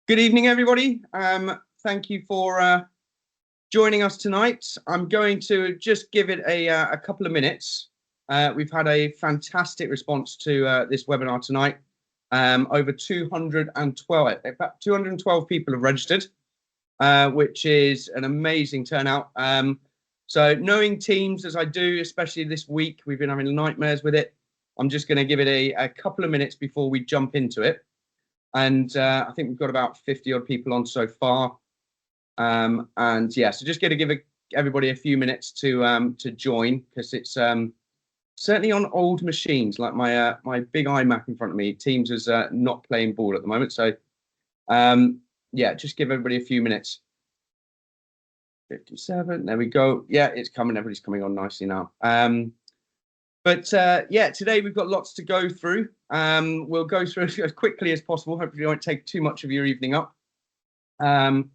Good evening, everybody. Thank you for joining us tonight. I'm going to just give it a couple of minutes. We've had a fantastic response to this webinar tonight. Over 212 people have registered, which is an amazing turnout. So knowing Teams as I do, especially this week, we've been having nightmares with it. I'm just going to give it a couple of minutes before we jump into it. And I think we've got about 50 odd people on so far. And yeah, so just going to give everybody a few minutes to join, because it's certainly on old machines like my my big iMac in front of me. Teams is not playing ball at the moment. So yeah, just give everybody a few minutes. 57, there we go. Yeah, it's coming. Everybody's coming on nicely now. But yeah, today we've got lots to go through. We'll go through as quickly as possible. Hopefully it won't take too much of your evening up. But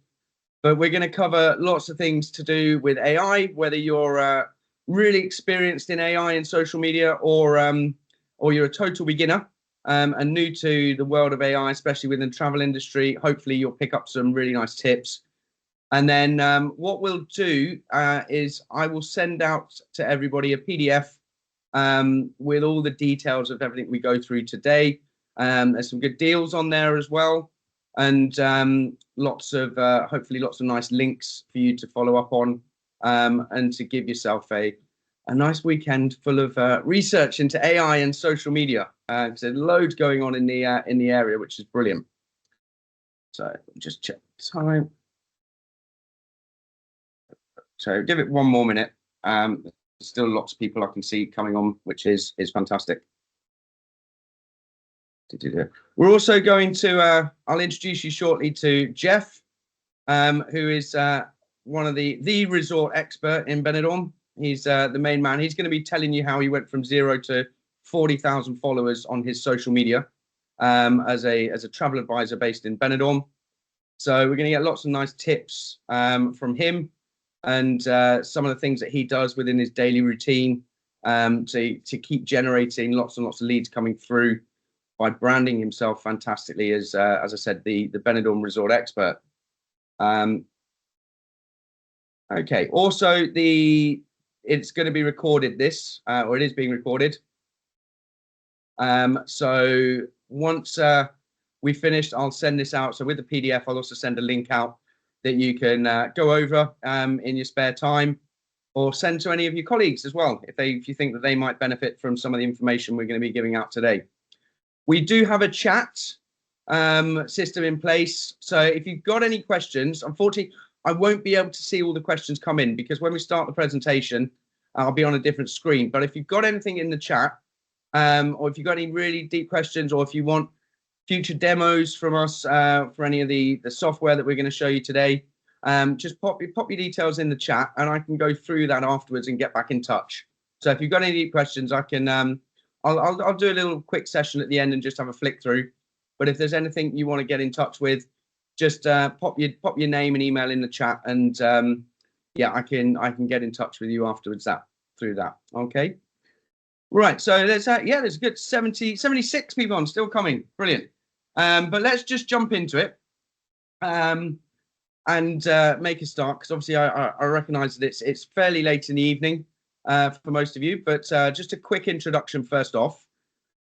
we're going to cover lots of things to do with AI, whether you're really experienced in AI and social media, or you're a total beginner and new to the world of AI, especially within the travel industry. Hopefully you'll pick up some really nice tips. And then what we'll do is I will send out to everybody a PDF with all the details of everything we go through today. There's some good deals on there as well, and lots of hopefully lots of nice links for you to follow up on, and to give yourself a nice weekend full of research into AI and social media. There's loads going on in the area, which is brilliant. So just check time. So give it one more minute. Still lots of people I can see coming on, which is fantastic. We're also going to I'll introduce you shortly to Jeff, who is one of the resort expert in Benidorm. He's the main man. He's going to be telling you how he went from 0 to 40,000 followers on his social media as a travel advisor based in Benidorm. So we're going to get lots of nice tips from him, and some of the things that he does within his daily routine to keep generating lots and lots of leads coming through by branding himself fantastically as I said, the Benidorm resort expert. Okay, also it's going to be recorded, this, or it is being recorded. So once we finished, I'll send this out. So with the PDF, I'll also send a link out that you can go over in your spare time, or send to any of your colleagues as well, if you think that they might benefit from some of the information we're going to be giving out today. We do have a chat system in place, so if you've got any questions, unfortunately, I won't be able to see all the questions come in, because when we start the presentation, I'll be on a different screen. But if you've got anything in the chat, or if you've got any really deep questions, or if you want future demos from us for any of the software that we're going to show you today, just pop your details in the chat, and I can go through that afterwards and get back in touch. So if you've got any deep questions, I can I'll do a little quick session at the end and just have a flick through. But if there's anything you want to get in touch with, just pop your name and email in the chat, and yeah, I can get in touch with you afterwards through that. Okay. Right, so there's yeah, there's a good 76 people on, still coming. Brilliant. But let's just jump into it and make a start, because obviously I recognize that it's fairly late in the evening for most of you, but just a quick introduction first off.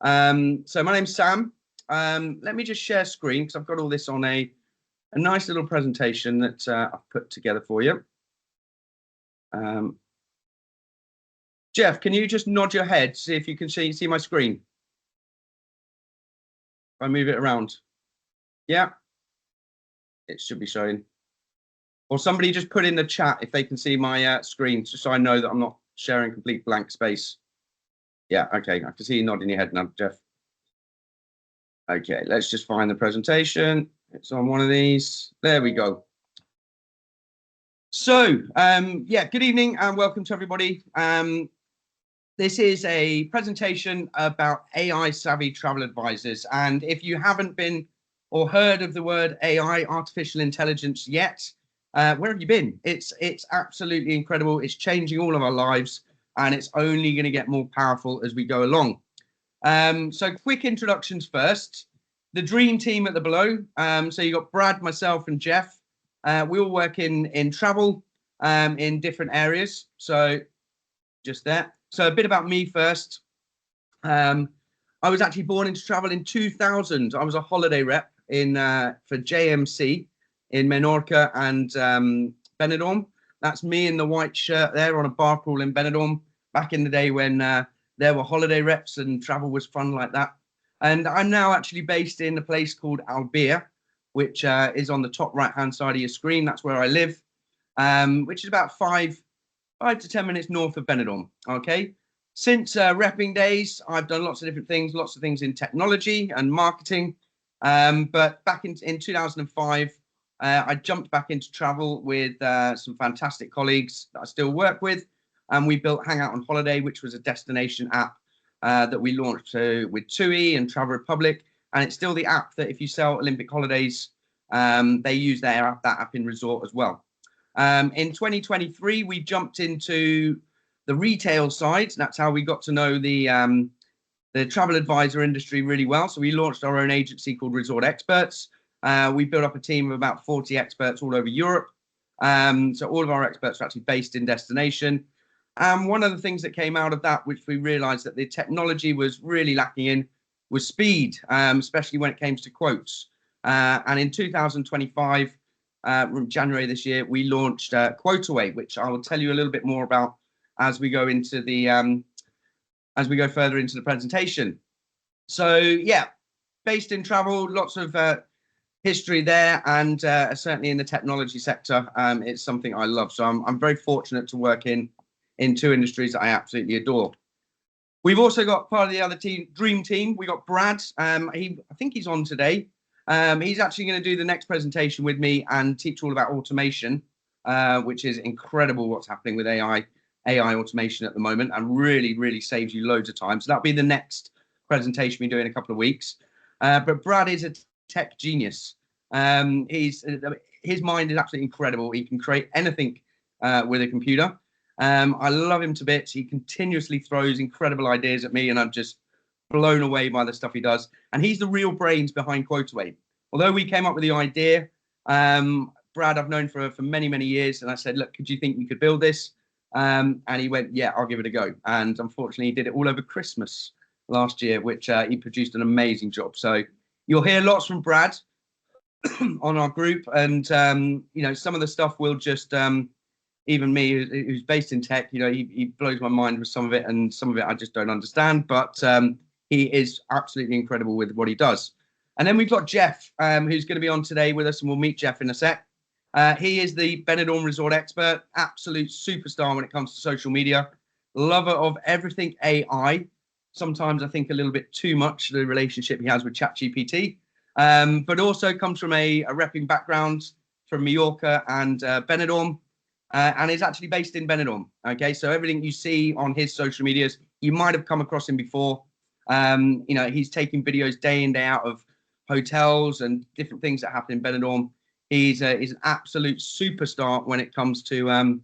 So my name's Sam. Let me just share screen, because I've got all this on a nice little presentation that I've put together for you. Jeff, can you just nod your head, see if you can see my screen? If I move it around. Yeah, it should be showing. Or somebody just put in the chat if they can see my screen, just so I know that I'm not sharing complete blank space. Yeah, okay, I can see you nodding your head now, Jeff. Okay, let's just find the presentation. It's on one of these. There we go. So, yeah, good evening and welcome to everybody. This is a presentation about AI savvy travel advisors. And if you haven't been or heard of the word AI, artificial intelligence, yet, where have you been? It's absolutely incredible. It's changing all of our lives, and it's only going to get more powerful as we go along. So quick introductions first. the dream team at the below. So you got Brad, myself, and Jeff. We all work in travel in different areas. So just there. So a bit about me first. I was actually born into travel in 2000. I was a holiday rep in for JMC in Menorca and Benidorm. That's me in the white shirt there on a bar crawl in Benidorm back in the day when there were holiday reps and travel was fun like that. And I'm now actually based in a place called Albia, which is on the top right-hand side of your screen. That's where I live, which is about 5 to 10 minutes north of Benidorm. Okay. Since repping days, I've done lots of different things, lots of things in technology and marketing. But back in 2005, I jumped back into travel with some fantastic colleagues that I still work with. And we built Hangout on Holiday, which was a destination app that we launched with TUI and Travel Republic. And it's still the app that if you sell Olympic holidays, they use that app in resort as well. In 2023, we jumped into the retail side. That's how we got to know the travel advisor industry really well. So we launched our own agency called Resort Experts. We built up a team of about 40 experts all over Europe. So all of our experts are actually based in destination. One of the things that came out of that, which we realized that the technology was really lacking in, was speed, especially when it came to quotes. And in 2025, January this year, we launched QuoteAway, which I will tell you a little bit more about as we go into the as we go further into the presentation. So yeah, based in travel, lots of history there, and certainly in the technology sector, it's something I love. So I'm very fortunate to work in two industries that I absolutely adore. We've also got part of the other dream team. We got Brad. I think he's on today. He's actually going to do the next presentation with me and teach all about automation, which is incredible what's happening with AI automation at the moment, and really saves you loads of time. So that'll be the next presentation we do in a couple of weeks. But Brad is a tech genius. His mind is absolutely incredible. He can create anything with a computer. I love him to bits. He continuously throws incredible ideas at me, and I'm just blown away by the stuff he does. And he's the real brains behind QuoteAway. Although we came up with the idea, Brad I've known for many years, and I said, look, could you think you could build this? And he went, yeah, I'll give it a go. And unfortunately, he did it all over Christmas last year, which he produced an amazing job. So you'll hear lots from Brad on our group, and you know, some of the stuff will just even me, who's based in tech, you know, he blows my mind with some of it, and some of it I just don't understand. But he is absolutely incredible with what he does. And then we've got Jeff, who's going to be on today with us, and we'll meet Jeff in a sec. He is the Benidorm resort expert, absolute superstar when it comes to social media, lover of everything AI. Sometimes I think a little bit too much, the relationship he has with ChatGPT, but also comes from a repping background from Mallorca and Benidorm, and is actually based in Benidorm. Okay, so everything you see on his social medias, you might have come across him before. You know, he's taking videos day in, day out of hotels and different things that happen in Benidorm. He's an absolute superstar when it comes to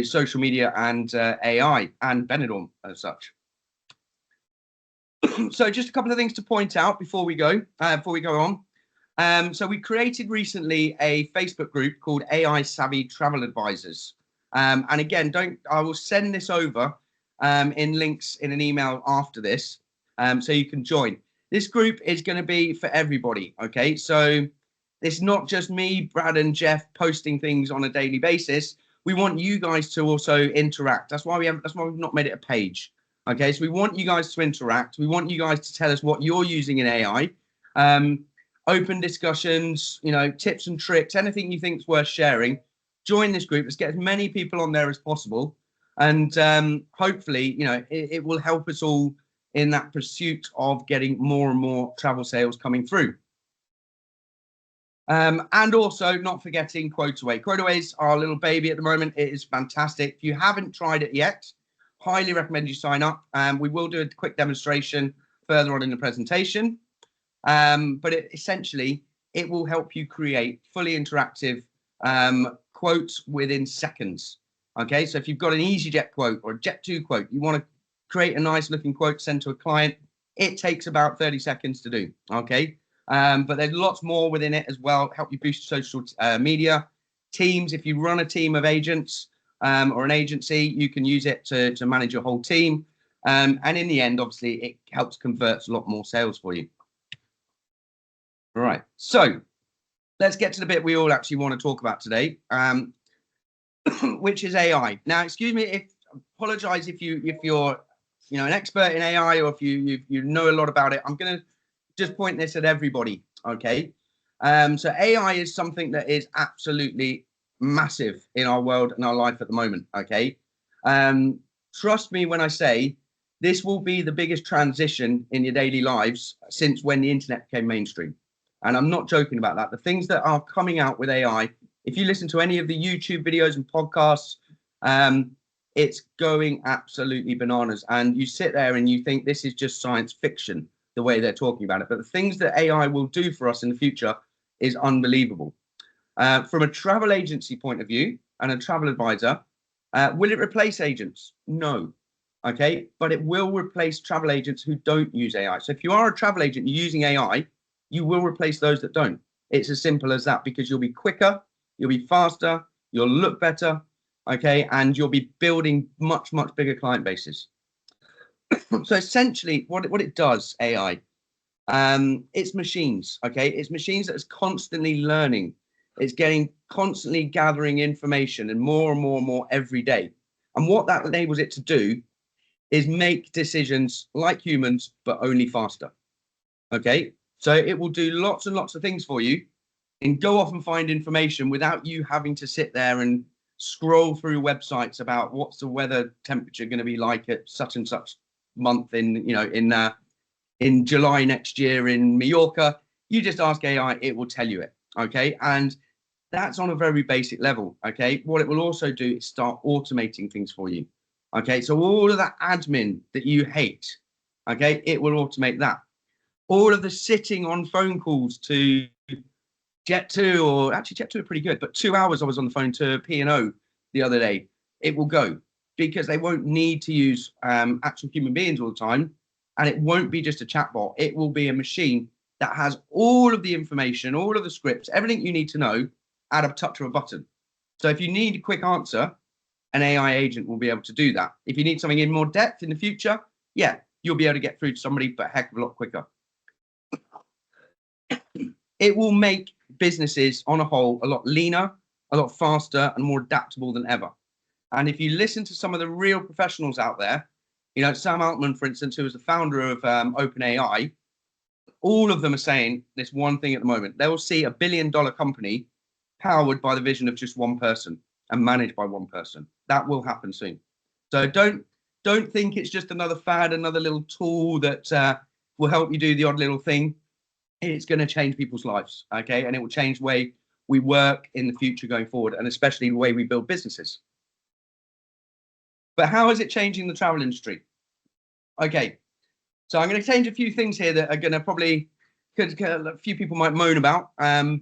social media and AI and Benidorm as such. So just a couple of things to point out before we go on. So we created recently a Facebook group called AI Savvy Travel Advisors. And again, I will send this over in links in an email after this, so you can join. This group is going to be for everybody. Okay, so it's not just me, Brad, and Jeff posting things on a daily basis. We want you guys to also interact. That's why we've not made it a page. Okay, so we want you guys to interact. We want you guys to tell us what you're using in AI. Open discussions, you know, tips and tricks, anything you think is worth sharing. Join this group. Let's get as many people on there as possible, and hopefully, you know, it will help us all in that pursuit of getting more and more travel sales coming through. And also not forgetting QuoteAway. QuoteAway is our little baby at the moment. It is fantastic. If you haven't tried it yet, highly recommend you sign up. We will do a quick demonstration further on in the presentation. But essentially, it will help you create fully interactive quotes within seconds. Okay, so if you've got an EasyJet quote or a Jet2 quote, you want to create a nice looking quote sent to a client, it takes about 30 seconds to do. Okay, But there's lots more within it as well. Help you boost social media. Teams, if you run a team of agents or an agency, you can use it to manage your whole team. And in the end, obviously, it helps convert a lot more sales for you. All right, so let's get to the bit we all actually want to talk about today, which is AI. Now, excuse me, apologize if you're an expert in AI, or if you know a lot about it. I'm going to just point this at everybody, okay? So AI is something that is absolutely massive in our world and our life at the moment, okay? Trust me when I say this will be the biggest transition in your daily lives since when the internet became mainstream. And I'm not joking about that. The things that are coming out with AI, if you listen to any of the YouTube videos and podcasts, it's going absolutely bananas. And you sit there and you think this is just science fiction, the way they're talking about it. But the things that AI will do for us in the future is unbelievable. From a travel agency point of view and a travel advisor, will it replace agents? No. Okay, but it will replace travel agents who don't use AI. So if you are a travel agent using AI, you will replace those that don't. It's as simple as that, because you'll be quicker, you'll be faster, you'll look better, okay, and you'll be building much, much bigger client bases. So essentially, what it does, AI, it's machines, okay? It's machines that is constantly learning. It's constantly gathering information, and more every day. And what that enables it to do is make decisions like humans, but only faster, okay? So it will do lots and lots of things for you and go off and find information without you having to sit there and scroll through websites about what's the weather temperature going to be like at such and such month in July next year in Mallorca. You just ask AI, it will tell you it, okay? And that's on a very basic level, okay? What it will also do is start automating things for you, okay? So all of that admin that you hate, okay, it will automate that. All of the sitting on phone calls to Jet2, or actually Jet2 are pretty good, but 2 hours I was on the phone to P&O the other day, it will go, because they won't need to use actual human beings all the time. And it won't be just a chatbot. It will be a machine that has all of the information, all of the scripts, everything you need to know at a touch of a button. So if you need a quick answer, an AI agent will be able to do that. If you need something in more depth in the future, yeah, you'll be able to get through to somebody, but a heck of a lot quicker. It will make businesses on a whole a lot leaner, a lot faster, and more adaptable than ever. And if you listen to some of the real professionals out there, Sam Altman, for instance, who was the founder of OpenAI, all of them are saying this one thing at the moment. They will see $1 billion company powered by the vision of just one person and managed by one person. That will happen soon. So don't think it's just another fad, another little tool that will help you do the odd little thing. It's going to change people's lives, okay? And it will change the way we work in the future going forward, and especially the way we build businesses. But how is it changing the travel industry? Okay, so I'm going to change a few things here that are going to probably, a few people might moan about,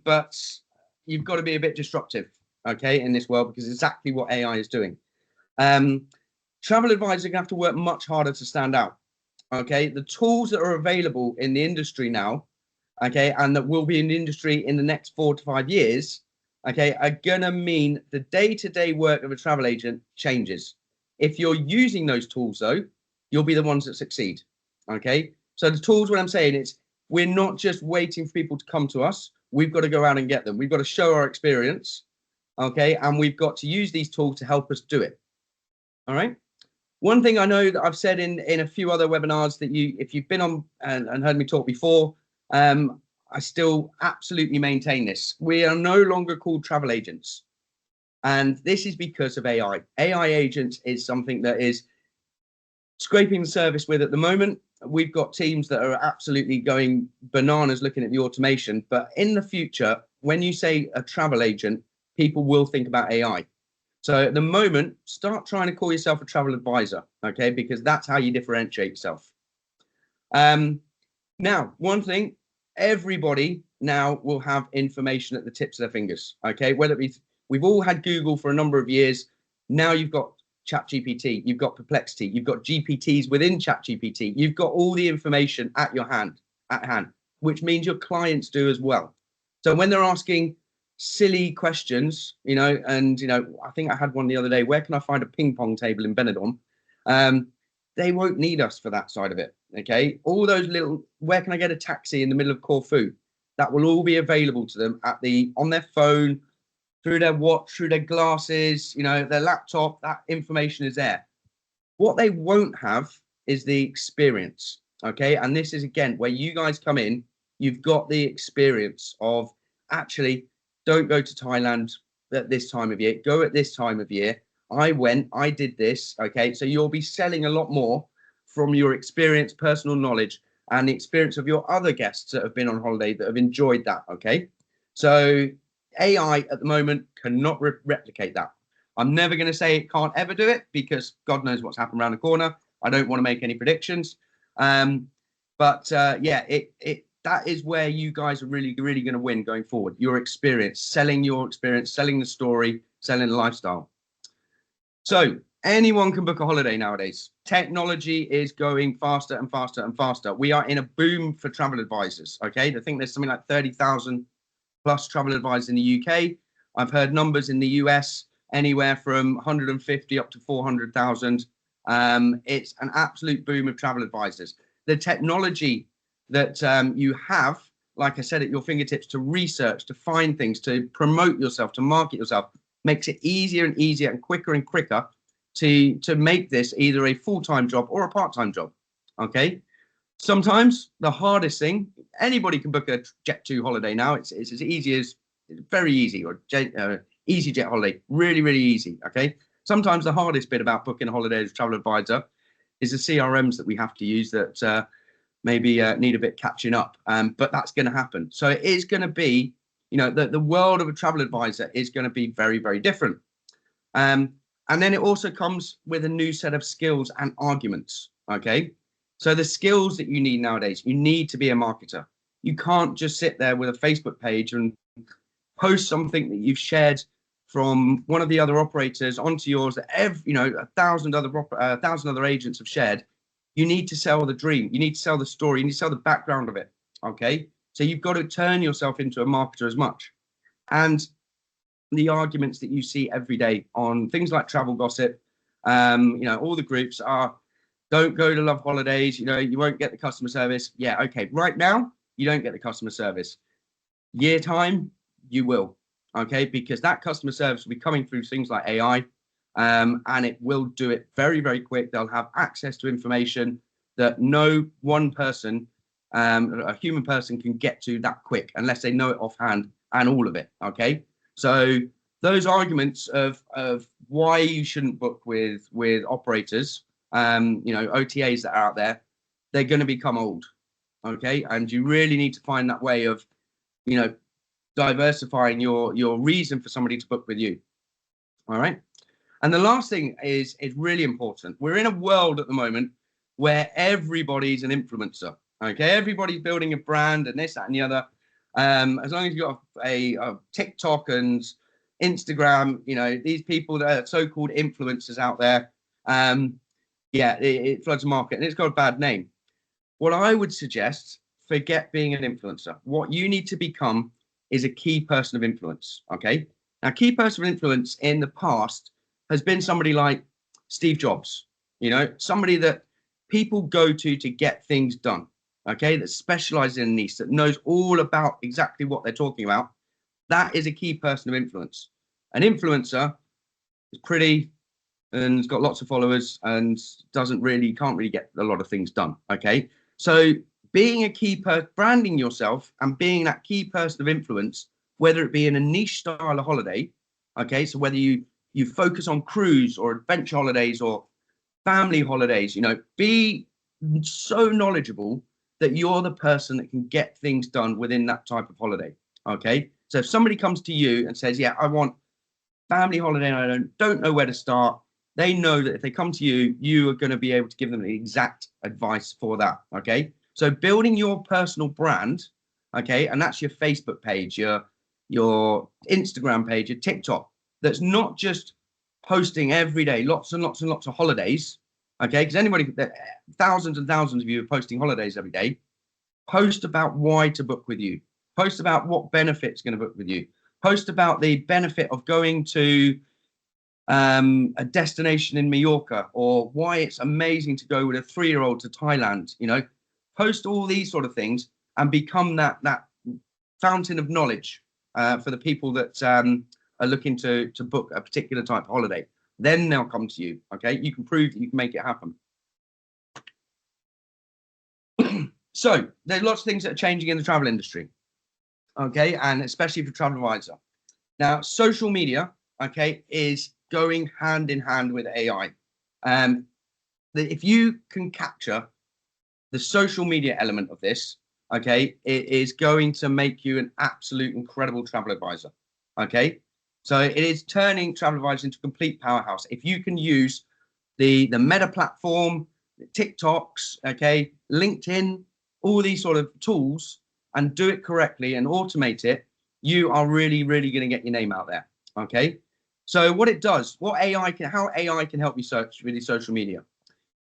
but you've got to be a bit disruptive, okay, in this world, because exactly what AI is doing. Travel advisors are going to have to work much harder to stand out, okay? The tools that are available in the industry now, okay, and that will be in the industry in the next 4 to 5 years, okay, are going to mean the day-to-day work of a travel agent changes. If you're using those tools, though, you'll be the ones that succeed, okay? So the tools, what I'm saying is, we're not just waiting for people to come to us. We've got to go out and get them. We've got to show our experience, okay? And we've got to use these tools to help us do it, all right? One thing I know that I've said in a few other webinars that if you've been on and heard me talk before, I still absolutely maintain this. We are no longer called travel agents. And this is because of AI. AI agents is something that is scraping the surface with at the moment. We've got teams that are absolutely going bananas looking at the automation. But in the future, when you say a travel agent, people will think about AI. So at the moment, start trying to call yourself a travel advisor, okay? Because that's how you differentiate yourself. Now, one thing, everybody now will have information at the tips of their fingers, okay? Whether it be, we've all had Google for a number of years. Now you've got ChatGPT, you've got Perplexity, you've got GPTs within ChatGPT. You've got all the information at hand. which means your clients do as well. So when they're asking silly questions, and I think I had one the other day, where can I find a ping pong table in Benidorm? They won't need us for that side of it. Okay, all those little, where can I get a taxi in the middle of Corfu? That will all be available to them on their phone, through their watch, through their glasses, their laptop. That information is there. What they won't have is the experience. Okay, and this is again where you guys come in. You've got the experience of, actually, don't go to Thailand at this time of year. Go at this time of year. I did this. Okay, so you'll be selling a lot more from your experience, personal knowledge, and the experience of your other guests that have been on holiday that have enjoyed that. Okay, so AI at the moment cannot replicate that. I'm never going to say it can't ever do it, because God knows what's happened around the corner. I don't want to make any predictions. But that is where you guys are really, really going to win going forward. Your experience, selling the story, selling the lifestyle. So anyone can book a holiday nowadays. Technology is going faster and faster and faster. We are in a boom for travel advisors. Okay, I think there's something like 30,000 plus travel advisors in the UK. I've heard numbers in the US anywhere from 150 up to 400,000. It's an absolute boom of travel advisors. The technology that you have, like I said, at your fingertips to research, to find things, to promote yourself, to market yourself, makes it easier and easier and quicker to make this either a full-time job or a part-time job. Okay. Sometimes the hardest thing, anybody can book a Jet2 holiday now. It's as easy as, very easy, or EasyJet holiday, really, really easy. Okay. Sometimes the hardest bit about booking a holiday as a travel advisor is the CRMs that we have to use that maybe need a bit catching up. But that's going to happen. So it is going to be, the world of a travel advisor is going to be very, very different. And then it also comes with a new set of skills and arguments. Okay. So the skills that you need nowadays, you need to be a marketer. You can't just sit there with a Facebook page and post something that you've shared from one of the other operators onto yours that 1,000 other agents have shared. You need to sell the dream. You need to sell the story. You need to sell the background of it. Okay. So you've got to turn yourself into a marketer as much. And the arguments that you see every day on things like travel gossip, all the groups are, don't go to Love Holidays. You won't get the customer service. Yeah. Okay. Right now, you don't get the customer service. Year time, you will. Okay. Because that customer service will be coming through things like AI. And it will do it very, very quick. They'll have access to information that no one person, a human person, can get to that quick unless they know it offhand and all of it. Okay. So those arguments of why you shouldn't book with operators, OTAs that are out there, they're going to become old. Okay. And you really need to find that way of, diversifying your reason for somebody to book with you. All right. And the last thing is really important. We're in a world at the moment where everybody's an influencer. Okay. Everybody's building a brand and this, that, and the other. As long as you've got a TikTok and Instagram, these people that are so-called influencers out there, it floods the market and it's got a bad name. What I would suggest, forget being an influencer. What you need to become is a key person of influence. Okay. Now, key person of influence in the past has been somebody like Steve Jobs, somebody that people go to get things done. Okay. That specializes in a niche, that knows all about exactly what they're talking about. That is a key person of influence. An influencer is pretty and has got lots of followers and can't really get a lot of things done. Okay. So being a key person, branding yourself and being that key person of influence, whether it be in a niche style of holiday. Okay. So whether you focus on cruise or adventure holidays or family holidays, be so knowledgeable that you're the person that can get things done within that type of holiday. Okay. So if somebody comes to you and says, yeah, I want family holiday and I don't know where to start, they know that if they come to you, you are going to be able to give them the exact advice for that. Okay. So building your personal brand, okay, and that's your Facebook page, your Instagram page, your TikTok, that's not just posting every day, lots and lots and lots of holidays, okay, because thousands and thousands of you are posting holidays every day. Post about why to book with you. Post about what benefit's going to book with you. Post about the benefit of going to a destination in Mallorca, or why it's amazing to go with a 3-year-old to Thailand. You know, post all these sort of things and become that fountain of knowledge for the people that are looking to book a particular type of holiday. Then they'll come to you. Okay, you can prove that you can make it happen. So there's lots of things that are changing in the travel industry. Okay, and especially for travel advisor. Now, social media, okay, is going hand in hand with AI. If you can capture the social media element of this, okay, it is going to make you an absolute incredible travel advisor. Okay, so it is turning travel advisors into a complete powerhouse. If you can use the Meta platform, TikToks, okay, LinkedIn, all these sort of tools, and do it correctly and automate it, you are really, really going to get your name out there. Okay. So what it does, how AI can help you search with your social media.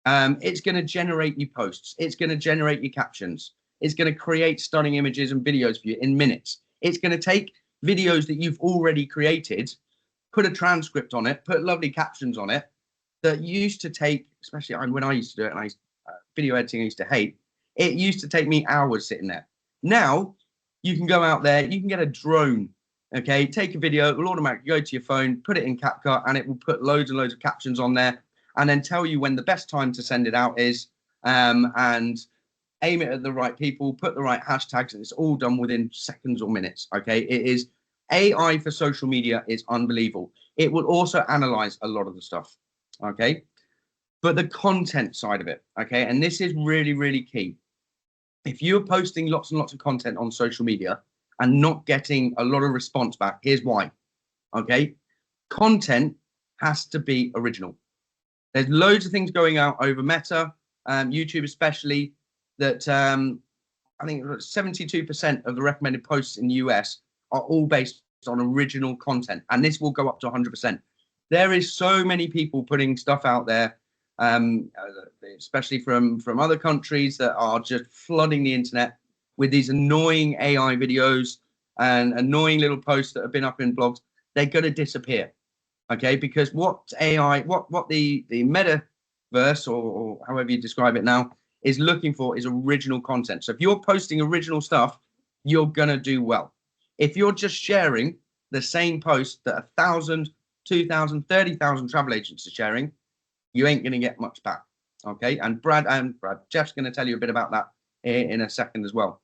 It's going to generate you posts. It's going to generate your captions. It's going to create stunning images and videos for you in minutes. It's going to take videos that you've already created, put a transcript on it, put lovely captions on it that used to take, especially when I used to do it, and video editing I used to hate, it used to take me hours sitting there. Now you can go out there, you can get a drone, okay, take a video, it will automatically go to your phone, put it in CapCut, and it will put loads and loads of captions on there, and then tell you when the best time to send it out is, and aim it at the right people, put the right hashtags, and it's all done within seconds or minutes. Okay, it is AI for social media is unbelievable. It will also analyze a lot of the stuff. Okay, but the content side of it, okay, and this is really, really key. If you're posting lots and lots of content on social media and not getting a lot of response back, here's why. Okay, content has to be original. There's loads of things going out over Meta, YouTube especially, that I think 72% of the recommended posts in the US are all based on original content, and this will go up to 100%. There is so many people putting stuff out there, especially from other countries, that are just flooding the internet with these annoying AI videos and annoying little posts that have been up in blogs. They're going to disappear. Okay, because what the metaverse, or however you describe it now, is looking for is original content. So if you're posting original stuff, you're gonna do well. If you're just sharing the same post that 1,000, 2,000, 30,000 travel agents are sharing, you ain't gonna get much back. Okay, and Brad, Jeff's gonna tell you a bit about that in a second as well.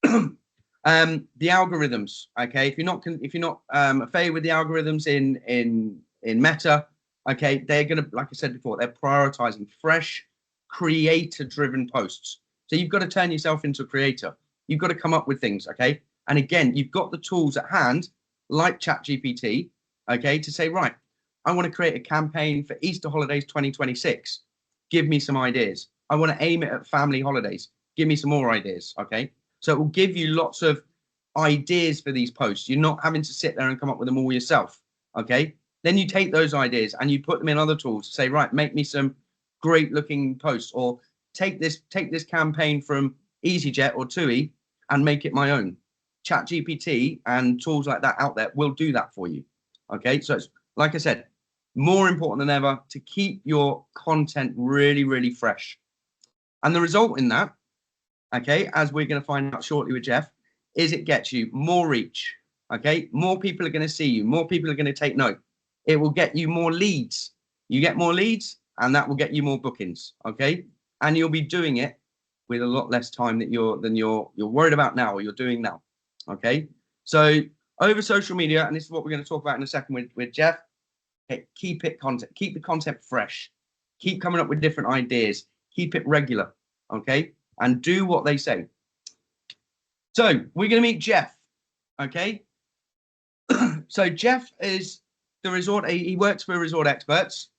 The algorithms, okay, if you're not familiar with the algorithms in Meta, okay, they're gonna, like I said before, they're prioritizing fresh, creator-driven posts. So you've got to turn yourself into a creator. You've got to come up with things, okay? And again, you've got the tools at hand, like ChatGPT, okay, to say, right, I want to create a campaign for Easter holidays 2026. Give me some ideas. I want to aim it at family holidays. Give me some more ideas, okay? So it will give you lots of ideas for these posts. You're not having to sit there and come up with them all yourself, okay? Then you take those ideas and you put them in other tools to say, right, make me some great looking posts, or take this campaign from EasyJet or TUI and make it my own. ChatGPT and tools like that out there will do that for you. Okay, so it's, like I said, more important than ever to keep your content really, really fresh. And the result in that, okay, as we're going to find out shortly with Jeff, is it gets you more reach. Okay, more people are going to see you, more people are going to take note. It will get you more leads. You get more leads, and that will get you more bookings. Okay, and you'll be doing it with a lot less time that you're worried about now, or you're doing now. Okay, so over social media, and this is what we're going to talk about in a second with Jeff. Okay, keep the content fresh, keep coming up with different ideas, keep it regular. Okay, and do what they say. So we're going to meet Jeff. Okay, so Jeff is the resort. He works for Resort Experts.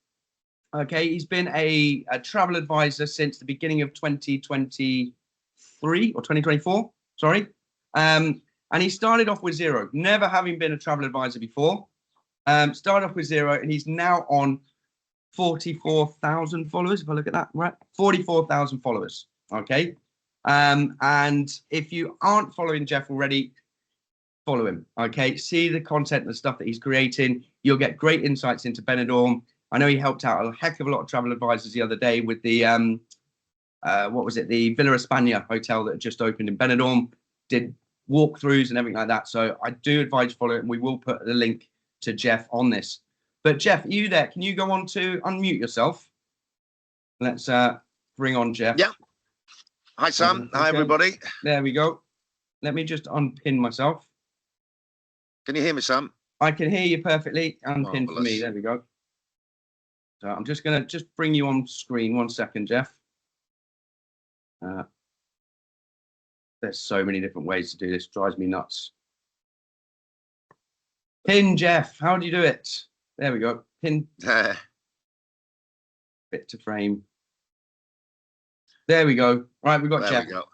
Okay, he's been a travel advisor since the beginning of 2023 or 2024. Sorry, and he started off with zero, never having been a travel advisor before. Started off with zero, and he's now on 44,000 followers. If I look at that, right, 44,000 followers. Okay, And if you aren't following Jeff already, follow him. Okay, see the content and the stuff that he's creating. You'll get great insights into Benidorm. I know he helped out a heck of a lot of travel advisors the other day with the what was it, the Villa España hotel that just opened in Benidorm. Did walkthroughs and everything like that. So I do advise follow it, and we will put the link to Jeff on this. But Jeff, are you there? Can you go on to unmute yourself? Let's bring on Jeff. Yeah. Hi, Sam. Hi, everybody. There we go. Let me just unpin myself. Can you hear me, Sam? I can hear you perfectly. Unpin for me. Marvelous. There we go. So I'm just going to bring you on screen. 1 second, Jeff. There's so many different ways to do this. Drives me nuts. Pin, Jeff. How do you do it? There we go. Pin. Bit to frame. There we go. All right, we've got there Jeff. We go.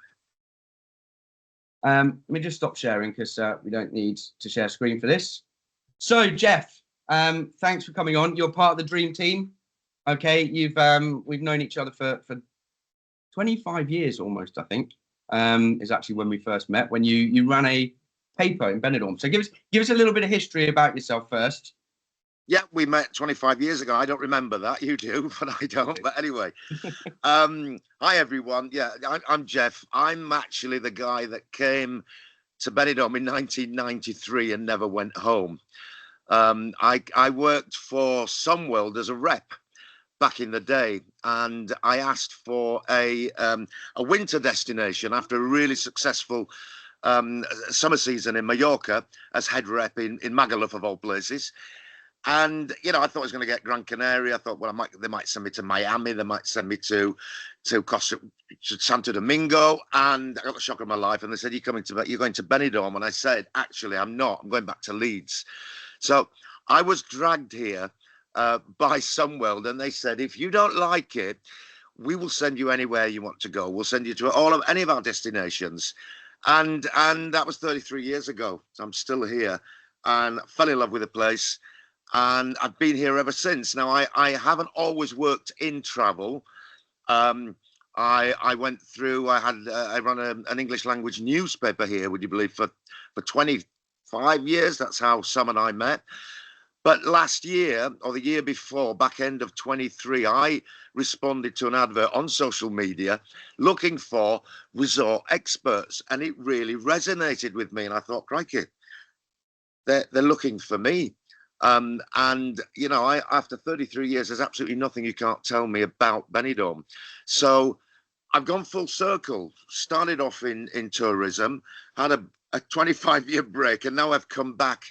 Let me just stop sharing because we don't need to share screen for this. So, Jeff, thanks for coming on. You're part of the dream team. Okay, we've known each other for 25 years almost, I think. Is actually when we first met, when you ran a paper in Benidorm. So give us a little bit of history about yourself first. Yeah, we met 25 years ago. I don't remember that. You do, but I don't. But anyway, hi, everyone. Yeah, I'm Jeff. I'm actually the guy that came to Benidorm in 1993 and never went home. I worked for Sunworld as a rep back in the day, and I asked for a winter destination after a really successful summer season in Mallorca as head rep in Magaluf, of all places. And you know, I thought I was going to get Gran Canaria. I thought, well, they might send me to Miami. They might send me to Santo Domingo. And I got the shock of my life. And they said, you're going to Benidorm. And I said, actually, I'm not. I'm going back to Leeds. So I was dragged here by Sunworld, and they said, if you don't like it, we will send you anywhere you want to go. We'll send you to any of our destinations. And that was 33 years ago. So I'm still here, and fell in love with the place. And I've been here ever since. Now, I haven't always worked in travel. I went through, I run an English language newspaper here, would you believe, for 25 years. That's how Sam and I met. But last year, or the year before, back end of 23, I responded to an advert on social media looking for resort experts. And it really resonated with me. And I thought, crikey, they're looking for me. And, you know, after 33 years, there's absolutely nothing you can't tell me about Benidorm. So I've gone full circle, started off in tourism, had a 25-year break, and now I've come back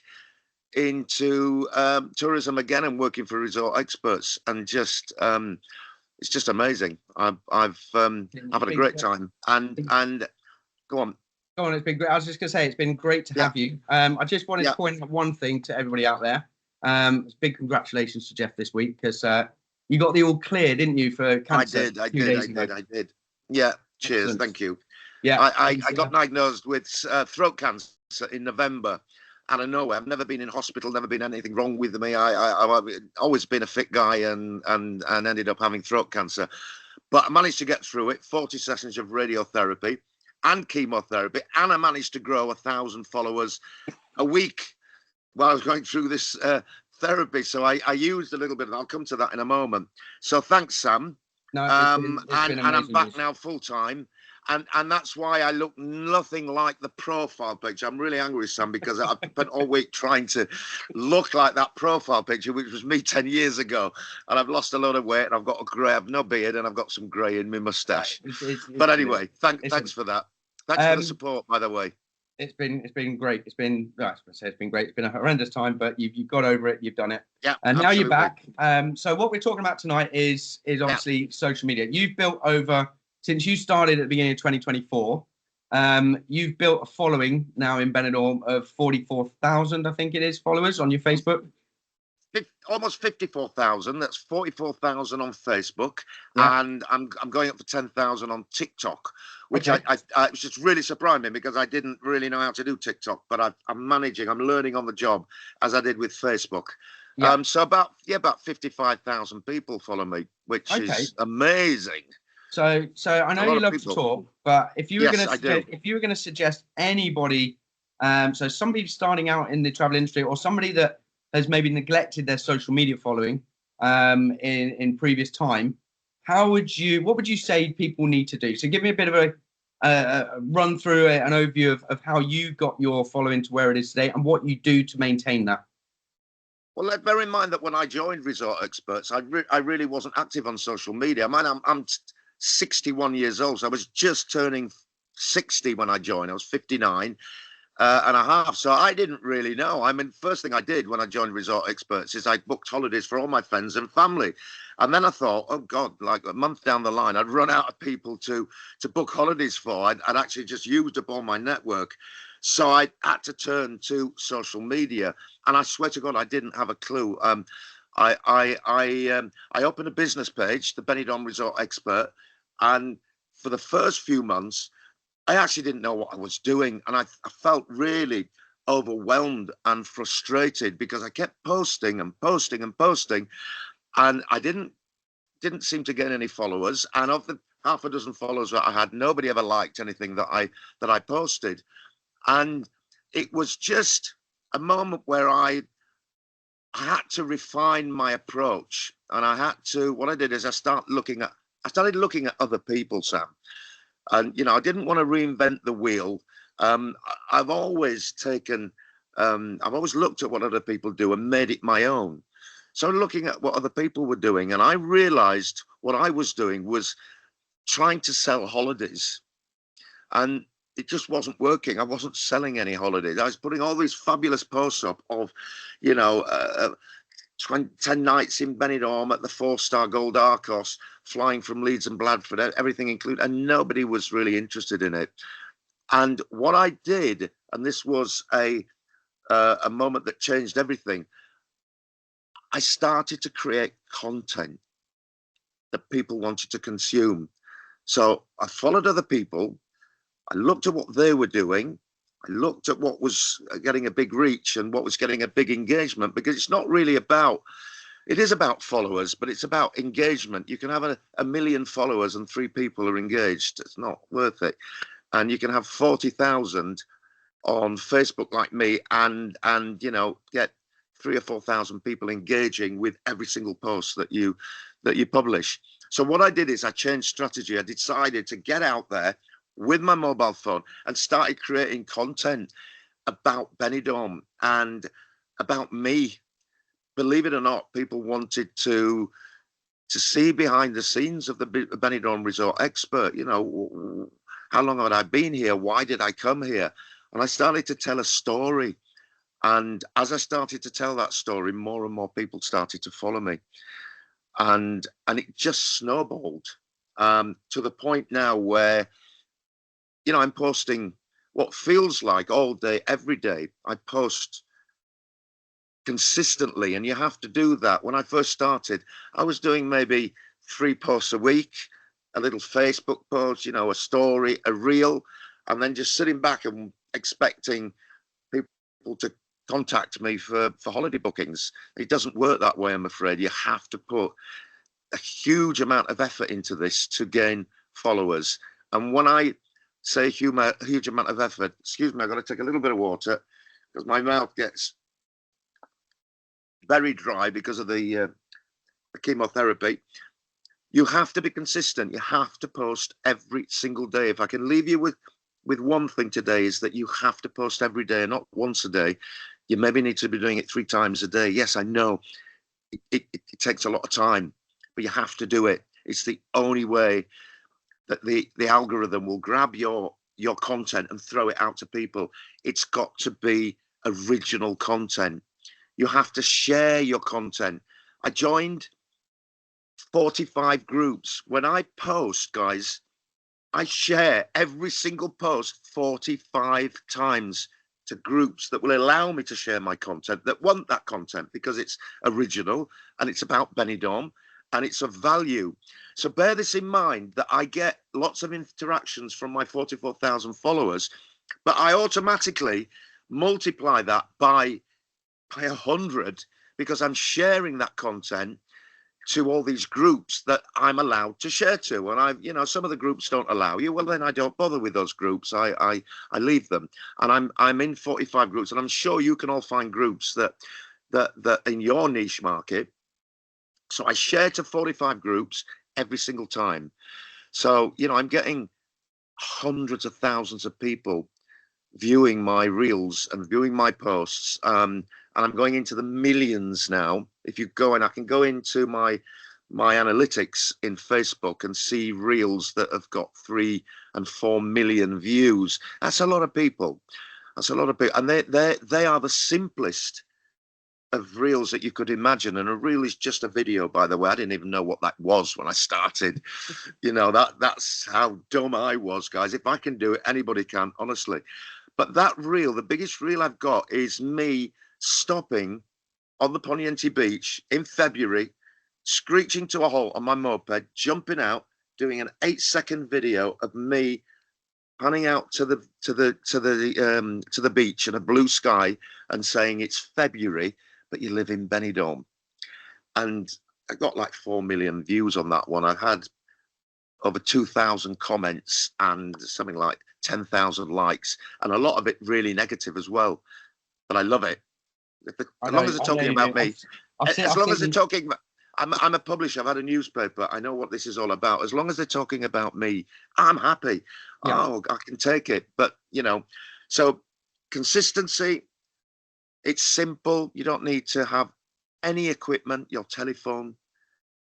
into tourism again and working for resort experts. And just, it's just amazing. I've had a great time. And go on. Go on, it's been great. I was just going to say, it's been great to have you. I just wanted to point out one thing to everybody out there. Big congratulations to Jeff this week, because you got the all clear, didn't you, for cancer? I did. Yeah, cheers. Excellent. Thank you. Yeah, I got diagnosed with throat cancer in November, out of nowhere. I've never been in hospital, never been anything wrong with me. I've always been a fit guy, and ended up having throat cancer. But I managed to get through it, 40 sessions of radiotherapy and chemotherapy, and I managed to grow 1,000 followers a week while I was going through this therapy. So I used a little bit, and I'll come to that in a moment. So thanks, Sam. No, and I'm back now full time. And that's why I look nothing like the profile picture. I'm really angry, Sam, because I've spent all week trying to look like that profile picture, which was me 10 years ago. And I've lost a lot of weight, and I've got a grey, I've no beard, and I've got some grey in my moustache. But anyway, thanks for that. Thanks for the support, by the way. It's been great. It's been great. It's been a horrendous time, but you've got over it. You've done it. Yeah. And absolutely. now you're back. So what we're talking about tonight is obviously social media. You've built over, since you started at the beginning of 2024, you've built a following now in Benidorm of 44,000, I think it is, followers on your Facebook. Almost 54,000. That's 44,000 on Facebook, and I'm going up for 10,000 on TikTok, which I was just really surprising because I didn't really know how to do TikTok, but I'm learning on the job, as I did with Facebook. So about 55,000 people follow me, which is amazing. So I know A lot you of love to people. talk, but if you were Yes, going to I do. if you were going to suggest anybody, so somebody starting out in the travel industry, or somebody that has maybe neglected their social media following in previous time, what would you say people need to do? So give me a bit of a run through, an overview of how you got your following to where it is today, and what you do to maintain that. Well, bear in mind that when I joined Resort Experts, I really wasn't active on social media. I mean, I'm 61 years old, so I was just turning 60 when I joined. I was 59 and a half, so I didn't really know. I mean, first thing I did when I joined Resort Experts is I booked holidays for all my friends and family. And then I thought, oh God, like a month down the line, I'd run out of people to book holidays for. I'd actually just used up all my network. So I had to turn to social media, and I swear to God, I didn't have a clue. I opened a business page, the Benidorm Resort Expert, and for the first few months, I actually didn't know what I was doing, and I felt really overwhelmed and frustrated because I kept posting and posting and posting, and I didn't seem to get any followers. And of the half a dozen followers that I had, nobody ever liked anything that I posted. And it was just a moment where I had to refine my approach, and what I did is I started looking at other people, Sam. And I didn't want to reinvent the wheel. I've always looked at what other people do and made it my own. So looking at what other people were doing, and I realized what I was doing was trying to sell holidays, and it just wasn't working. I wasn't selling any holidays. I was putting all these fabulous posts up of, you know, 10 nights in Benidorm at the 4-star Gold Arcos, flying from Leeds and Bradford, everything included, and nobody was really interested in it. And what I did, and this was a moment that changed everything, I started to create content that people wanted to consume. So I followed other people. I looked at what they were doing. I looked at what was getting a big reach and what was getting a big engagement, because it's not really about, it is about followers, but it's about engagement. You can have a million followers and 3 people are engaged. It's not worth it. And you can have 40,000 on Facebook like me and get 3,000 or 4,000 people engaging with every single post that you publish. So what I did is I changed strategy. I decided to get out there with my mobile phone and started creating content about Benidorm and about me. Believe it or not, people wanted to see behind the scenes of the Benidorm Resort Expert. How long had I been here? Why did I come here? And I started to tell a story. And as I started to tell that story, more and more people started to follow me. And it just snowballed to the point now where, I'm posting what feels like all day, every day. I post consistently, and you have to do that. When I first started, I was doing maybe 3 posts a week, a little Facebook post, a story, a reel, and then just sitting back and expecting people to contact me for holiday bookings. It doesn't work that way, I'm afraid. You have to put a huge amount of effort into this to gain followers. And when I say huge amount of effort, excuse me, I've got to take a little bit of water because my mouth gets very dry because of the chemotherapy. You have to be consistent. You have to post every single day. If I can leave you with one thing today, is that you have to post every day, not once a day. You maybe need to be doing it 3 times a day. Yes, I know it takes a lot of time, but you have to do it. It's the only way that the algorithm will grab your content and throw it out to people. It's got to be original content. You have to share your content. I joined 45 groups. When I post, guys, I share every single post 45 times to groups that will allow me to share my content, that want that content because it's original and it's about Benidorm and it's of value. So bear this in mind, that I get lots of interactions from my 44,000 followers, but I automatically multiply that by 100 because I'm sharing that content to all these groups that I'm allowed to share to. And some of the groups don't allow you. Well, then I don't bother with those groups. I leave them. And I'm in 45 groups, and I'm sure you can all find groups that in your niche market. So I share to 45 groups every single time. So, I'm getting hundreds of thousands of people viewing my reels and viewing my posts. And I'm going into the millions now. If you go, and I can go into my analytics in Facebook and see reels that have got 3 and 4 million views. That's a lot of people. That's a lot of people. And they are the simplest of reels that you could imagine. And a reel is just a video, by the way. I didn't even know what that was when I started. That's how dumb I was, guys. If I can do it, anybody can, honestly. But that reel, the biggest reel I've got, is me stopping on the Poniente Beach in February, screeching to a halt on my moped, jumping out, doing an 8-second video of me panning out to the beach and a blue sky and saying it's February, but you live in Benidorm. And I got like 4 million views on that one. I've had over 2,000 comments and something like 10,000 likes, and a lot of it really negative as well. But I love it. As long as they're talking about me, as long as they're talking, I'm a publisher. I've had a newspaper. I know what this is all about. As long as they're talking about me, I'm happy. Yeah. Oh, I can take it. But so consistency. It's simple. You don't need to have any equipment, your telephone,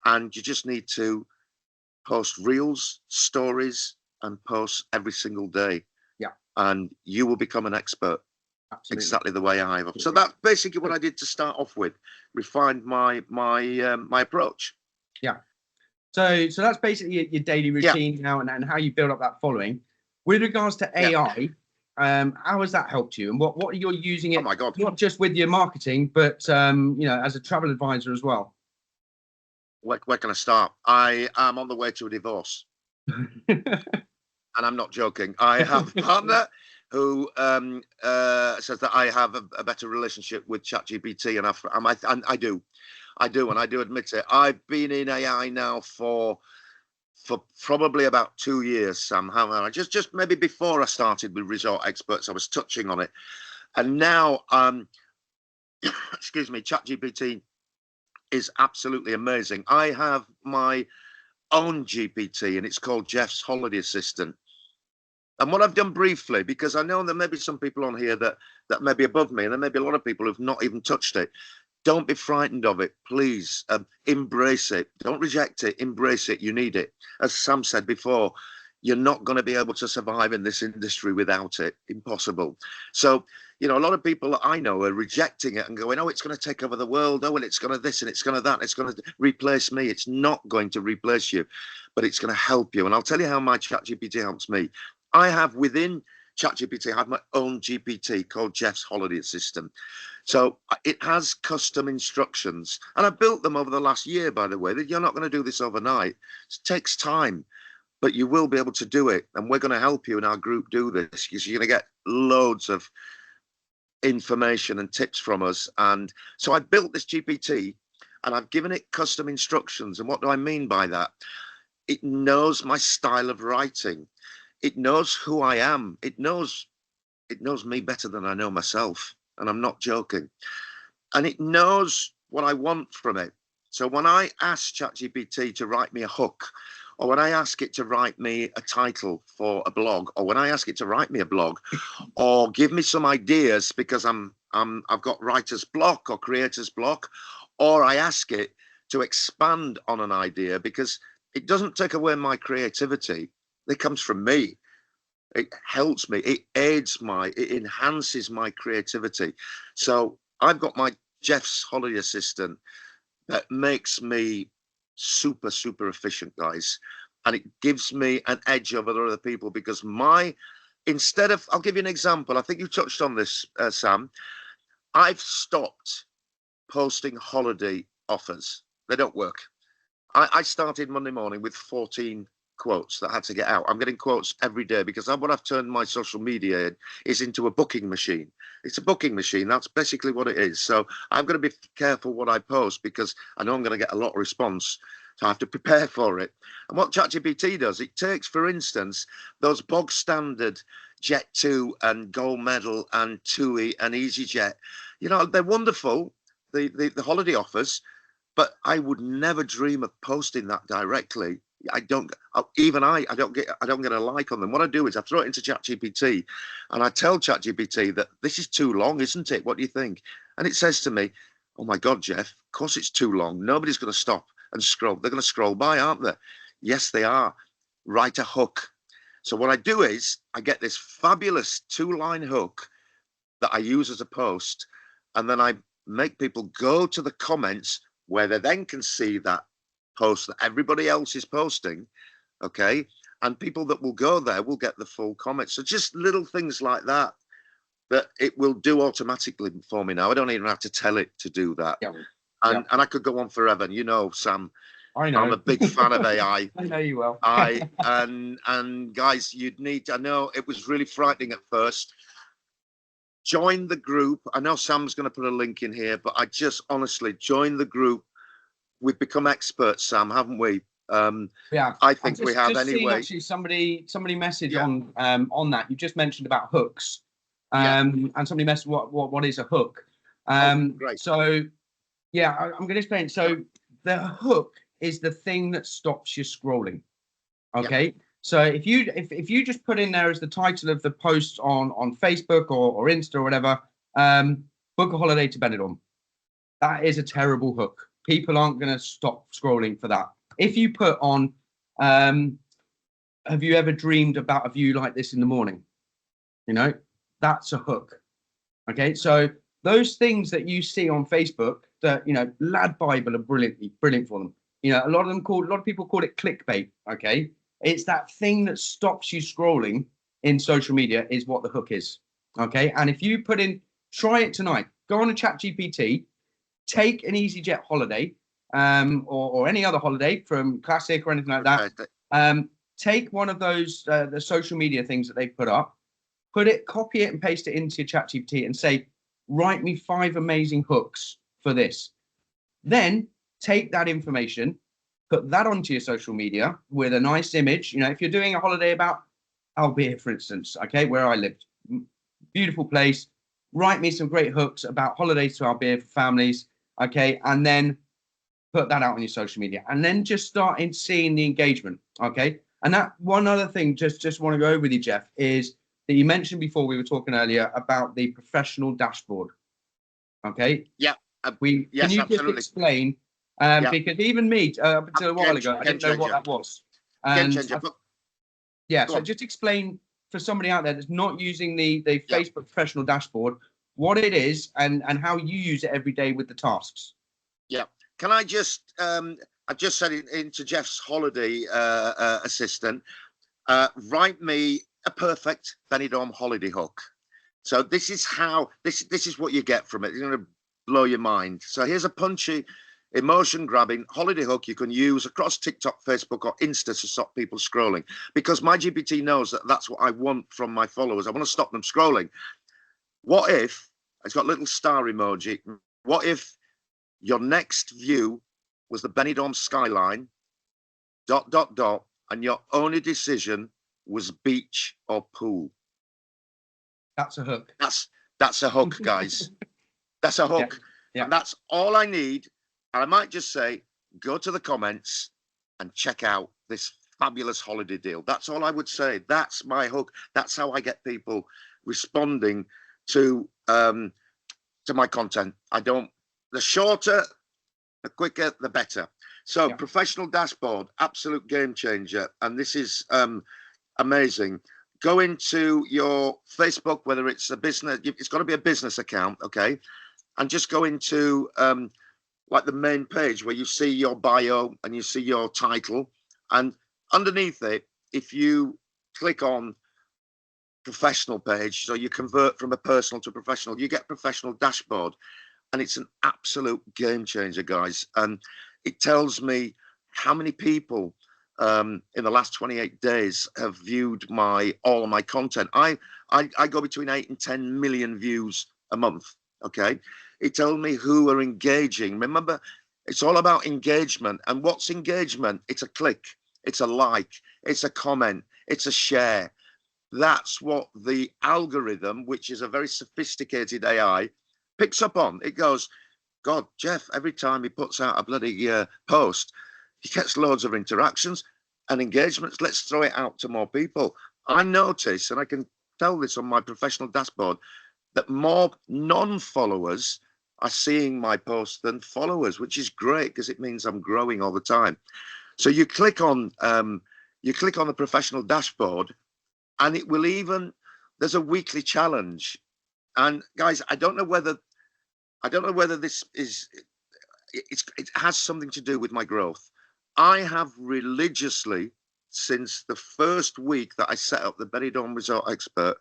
and you just need to post reels, stories, and posts every single day. Yeah. And you will become an expert. Absolutely. Exactly the way I have. So that's basically what I did to start off with. Refined my approach. Yeah. So that's basically your daily routine now, and how you build up that following. With regards to AI, how has that helped you, and what are you using it? Oh my God! Not just with your marketing, but as a travel advisor as well. Where can I start? I am on the way to a divorce, and I'm not joking. I have a partner who says that I have a better relationship with ChatGPT, and I do, and I do admit it. I've been in AI now for probably about 2 years, Sam. Just maybe before I started with Resort Experts, I was touching on it, and now excuse me, ChatGPT is absolutely amazing. I have my own GPT, and it's called Jeff's Holiday Assistant. And what I've done briefly, because I know there may be some people on here that may be above me, and there may be a lot of people who've not even touched it. Don't be frightened of it. Please embrace it. Don't reject it. Embrace it. You need it. As Sam said before, you're not going to be able to survive in this industry without it. Impossible. So, a lot of people that I know are rejecting it and going, oh, it's going to take over the world. Oh, well, it's going to this and it's going to that. It's going to replace me. It's not going to replace you, but it's going to help you. And I'll tell you how my ChatGPT helps me. I have within ChatGPT, I have my own GPT called Jeff's Holiday Assistant. So it has custom instructions, and I built them over the last year, by the way. That you're not going to do this overnight. It takes time, but you will be able to do it. And we're going to help you in our group do this, because you're going to get loads of information and tips from us. And so I built this GPT, and I've given it custom instructions. And what do I mean by that? It knows my style of writing. It knows who I am. It knows me better than I know myself. And I'm not joking. And it knows what I want from it. So when I ask ChatGPT to write me a hook, or when I ask it to write me a title for a blog, or when I ask it to write me a blog, or give me some ideas because I've got writer's block or creator's block, or I ask it to expand on an idea, because it doesn't take away my creativity. It comes from me. It helps me. It aids it enhances my creativity. So I've got my Jeff's Holiday Assistant that makes me super, super efficient, guys. And it gives me an edge over other people, because I'll give you an example. I think you touched on this, Sam. I've stopped posting holiday offers. They don't work. I started Monday morning with 14 quotes that had to get out. I'm getting quotes every day because what I've turned my social media is into a booking machine. It's a booking machine. That's basically what it is. So I'm going to be careful what I post because I know I'm going to get a lot of response. So I have to prepare for it. And what ChatGPT does, it takes, for instance, those bog standard Jet2 and Gold Medal and TUI and EasyJet. You know, they're wonderful, the holiday offers, but I would never dream of posting that directly. I don't get a like on them. What I do is I throw it into ChatGPT and I tell ChatGPT that this is too long, isn't it? What do you think? And it says to me, oh my God, Jeff, of course it's too long. Nobody's going to stop and scroll. They're going to scroll by, aren't they? Yes, they are. Write a hook. So what I do is I get this fabulous 2-line hook that I use as a post, and then I make people go to the comments where they then can see that post that everybody else is posting, okay? And people that will go there will get the full comments. So just little things like that it will do automatically for me now. I don't even have to tell it to do that. Yeah. And I could go on forever. And you know, Sam, I know. I'm a big fan of AI. I know you will. And guys, you'd need to, I know it was really frightening at first. Join the group. I know Sam's going to put a link in here, but I just honestly join the group. We've become experts, Sam, haven't we? Yeah, I think we have anyway. Actually, somebody messaged on that. You just mentioned about hooks, and somebody messaged what is a hook. Great. So yeah, I'm going to explain. So the hook is the thing that stops you scrolling. Okay. Yeah. So if you just put in there as the title of the post on Facebook or Insta or whatever, book a holiday to Benidorm, that is a terrible hook. People aren't going to stop scrolling for that. If you put on, have you ever dreamed about a view like this in the morning? You know, that's a hook. Okay, so those things that you see on Facebook that, you know, Lad Bible are brilliant for them. You know, a lot of people call it clickbait. Okay, it's that thing that stops you scrolling in social media is what the hook is. Okay, and if you put in, try it tonight. Go on a ChatGPT, take an EasyJet holiday, or any other holiday from Classic or anything like that. Take one of those the social media things that they put up, copy it and paste it into your ChatGPT and say, write me 5 amazing hooks for this. Then take that information, put that onto your social media with a nice image. You know, if you're doing a holiday about Albania, for instance, okay, where I lived, beautiful place, write me some great hooks about holidays to Albania for families, okay, and then put that out on your social media, and then just starting seeing the engagement, okay. And that one other thing, just want to go over with you, Jeff, is that you mentioned before, we were talking earlier about the professional dashboard, okay. Yeah. Can you absolutely just explain, because even me up until a while ago, I didn't know what that was. And so just explain for somebody out there that's not using the Facebook professional dashboard, what it is and how you use it every day with the tasks. Yeah. Can I just, I just said it into Jeff's holiday assistant, write me a perfect Benidorm holiday hook. So this is how, this is what you get from it. It's going to blow your mind. So here's a punchy, emotion grabbing holiday hook you can use across TikTok, Facebook or Insta to stop people scrolling, because my GPT knows that that's what I want from my followers. I want to stop them scrolling. What if, it's got a little star emoji, what if your next view was the Benidorm skyline, ... and your only decision was beach or pool? That's a hook. That's a hook, guys. That's a hook. Yeah. And that's all I need. And I might just say, go to the comments and check out this fabulous holiday deal. That's all I would say. That's my hook. That's how I get people responding to my content. The shorter, the quicker, the better. So professional dashboard, absolute game changer. And this is amazing. Go into your Facebook, whether it's a business, it's got to be a business account, okay? And just go into like the main page where you see your bio and you see your title. And underneath it, if you click on professional page, so you convert from a personal to professional, you get professional dashboard. And it's an absolute game changer, guys. And it tells me how many people in the last 28 days have viewed all of my content. I go between 8 and 10 million views a month. Okay, it tells me who are engaging. Remember, it's all about engagement. And what's engagement? It's a click, it's a like, it's a comment, it's a share. That's what the algorithm, which is a very sophisticated AI, picks up on. It goes, God, Jeff, every time he puts out a bloody post, he gets loads of interactions and engagements. Let's throw it out to more people. I notice, and I can tell this on my professional dashboard, that more non-followers are seeing my posts than followers, which is great because it means I'm growing all the time. So you click on the professional dashboard, and it will even, there's a weekly challenge. And guys, I don't know whether this is, it has something to do with my growth. I have religiously, since the first week that I set up the Benidorm Resort Expert,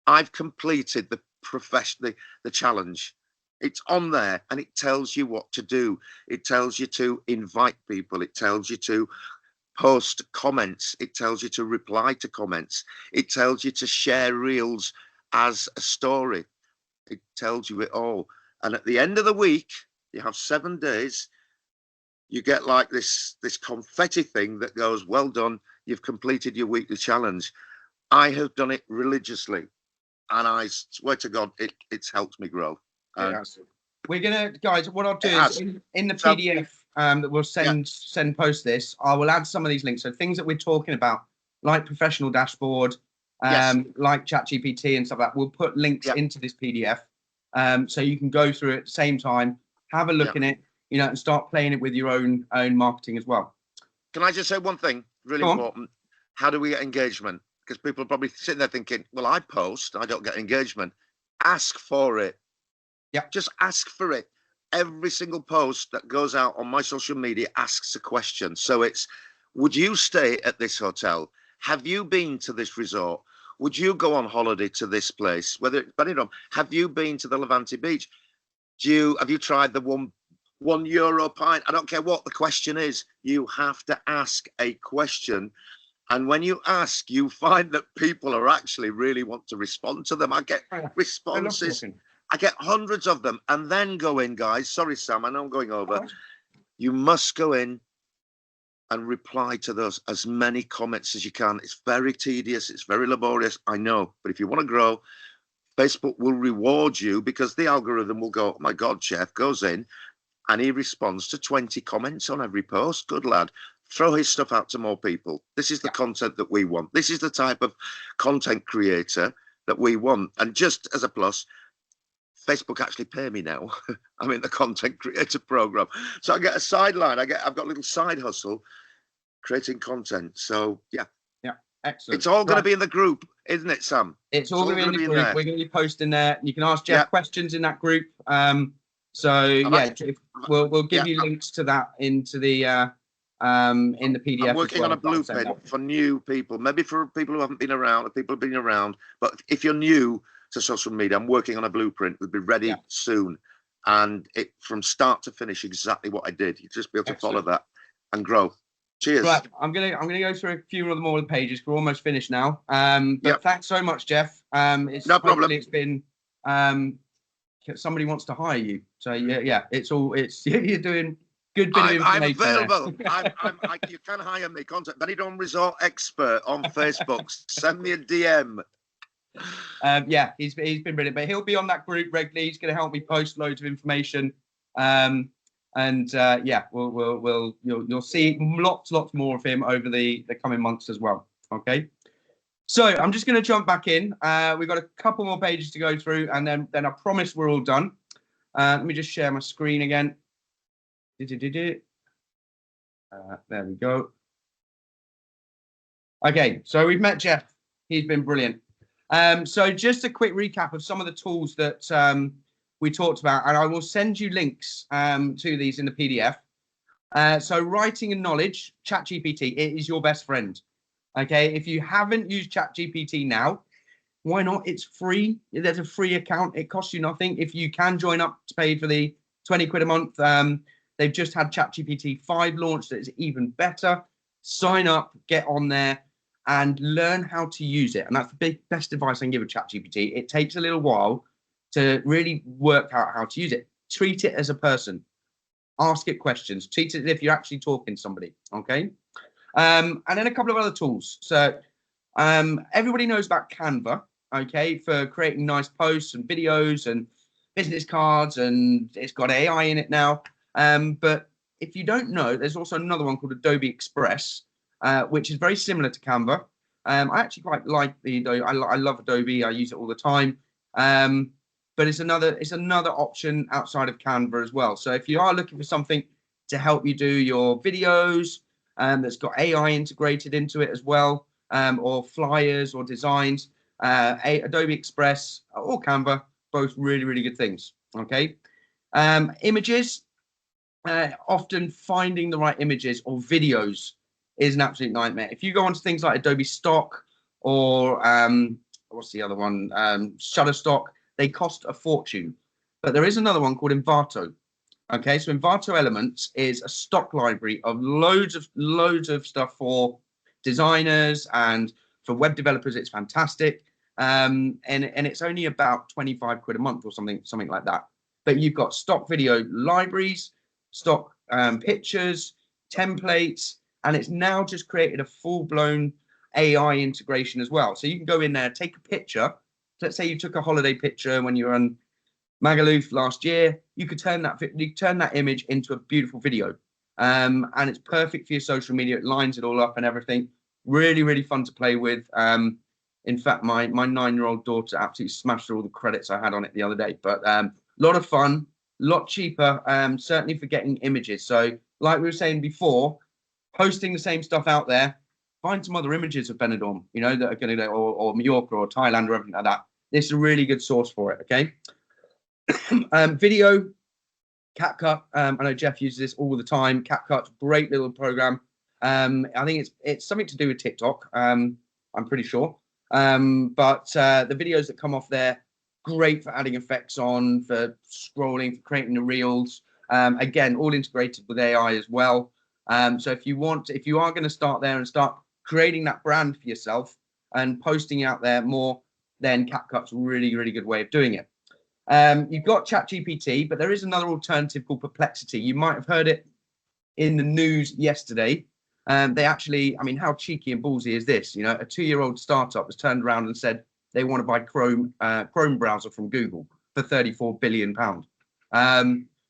I've completed the challenge. It's on there, and it tells you what to do. It tells you to invite people. It tells you to post comments. It tells you to reply to comments. It tells you to share reels as a story. It tells you it all. And at the end of the week, you have 7 days, you get like this confetti thing that goes, well done, you've completed your weekly challenge. I have done it religiously, and I swear to God, it's helped me grow. We're gonna, guys, what I'll do is in the PDF that we'll send post this, I will add some of these links. So things that we're talking about, like professional dashboard, like ChatGPT and stuff like that, we'll put links into this PDF. So you can go through it at the same time, have a look in it, you know, and start playing it with your own marketing as well. Can I just say one thing really important? How do we get engagement? Because people are probably sitting there thinking, well, I post, I don't get engagement. Ask for it. Yeah, just ask for it. Every single post that goes out on my social media asks a question. So it's, would you stay at this hotel? Have you been to this resort? Would you go on holiday to this place? Whether it's Benidorm, have you been to the Levante Beach? Have you tried the €1 pint? I don't care what the question is. You have to ask a question. And when you ask, you find that people are actually really want to respond to them. I get responses. I get hundreds of them. And then go in, guys. Sorry, Sam, I know I'm going over. You must go in and reply to those, as many comments as you can. It's very tedious. It's very laborious. I know. But if you want to grow, Facebook will reward you, because the algorithm will go, oh my God, Jeff goes in and he responds to 20 comments on every post. Good lad. Throw his stuff out to more people. This is the content that we want. This is the type of content creator that we want. And just as a plus, Facebook actually pay me now. I'm in the content creator program. So I get a sideline. I've got a little side hustle creating content. So yeah. Excellent. It's all going to be in the group, isn't it, Sam? It's all going to be in the group. We're going to be posting there. You can ask Jeff questions in that group. We'll give you links to that into the in the PDF. I'm working on a blueprint for new people, maybe for people who haven't been around, or people who've been around. But if you're new to social media, I'm working on a blueprint. We'll be ready soon, and it from start to finish exactly what I did. You just be able to follow that and grow. Cheers. Right, I'm gonna go through a few of the more pages. We're almost finished now. But thanks so much, Jeff. It's no problem. It's been somebody wants to hire you. So it's you're doing good bit of information. I'm available. You can hire me. Contact Benidorm Resort Expert on Facebook. Send me a DM. He's been brilliant, but he'll be on that group regularly. He's going to help me post loads of information. You'll see lots more of him over the coming months as well. Okay, so I'm just going to jump back in. We've got a couple more pages to go through, and then I promise we're all done. Let me just share my screen again. There we go. Okay, so we've met Jeff. He's been brilliant. So just a quick recap of some of the tools that we talked about, and I will send you links to these in the PDF. So writing and knowledge, ChatGPT, it is your best friend. Okay, if you haven't used ChatGPT now, why not? It's free. There's a free account. It costs you nothing. If you can join up to pay for the 20 quid a month, they've just had ChatGPT 5 launched that is even better. sign up, get on there, and learn how to use it. And that's the best advice I can give with ChatGPT. It takes a little while to really work out how to use it. Treat it as a person. Ask it questions. Treat it as if you're actually talking to somebody. Okay. And then a couple of other tools. So everybody knows about Canva, okay, for creating nice posts and videos and business cards, and it's got AI in it now. But if you don't know, there's also another one called Adobe Express, which is very similar to Canva. I actually quite like the Adobe. I love Adobe. I use it all the time. But it's another option outside of Canva as well. So if you are looking for something to help you do your videos, that's got AI integrated into it as well, or flyers or designs, Adobe Express or Canva, both really, really good things. Okay. Images, often finding the right images or videos is an absolute nightmare. If you go onto things like Adobe Stock or what's the other one, Shutterstock, they cost a fortune. But there is another one called Envato. Okay, so Envato Elements is a stock library of loads of stuff for designers and for web developers. It's fantastic, and it's only about 25 quid a month or something like that. But you've got stock video libraries, stock pictures, templates, and it's now just created a full-blown AI integration as well. So you can go in there, take a picture. Let's say you took a holiday picture when you were on Magaluf last year. You could turn that image into a beautiful video, and it's perfect for your social media. It lines it all up and everything. Really, really fun to play with. In fact, my 9-year-old daughter absolutely smashed all the credits I had on it the other day. But a lot of fun, a lot cheaper, certainly for getting images. So, like we were saying before, posting the same stuff out there. Find some other images of Benidorm, you know, that are going to go, or Mallorca or Thailand or everything like that. This is a really good source for it. Okay. Video, CapCut. I know Jeff uses this all the time. CapCut's great little program. I think it's something to do with TikTok. I'm pretty sure. But the videos that come off there, great for adding effects on, for scrolling, for creating the reels. Again, all integrated with AI as well. So if you are going to start there and start creating that brand for yourself and posting out there more, then CapCut's a really, really good way of doing it. You've got ChatGPT, but there is another alternative called Perplexity. You might have heard it in the news yesterday. They actually, I mean, how cheeky and ballsy is this? You know, a 2-year-old startup has turned around and said they want to buy Chrome browser from Google for £34 billion.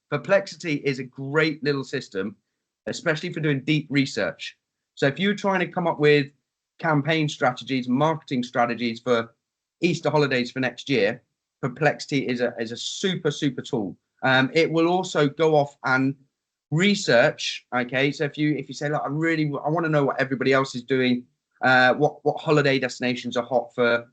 Perplexity is a great little system, especially for doing deep research. So if you're trying to come up with campaign strategies, marketing strategies for Easter holidays for next year, Perplexity is a super tool. It will also go off and research. Okay, so if you say, look, I want to know what everybody else is doing, what holiday destinations are hot for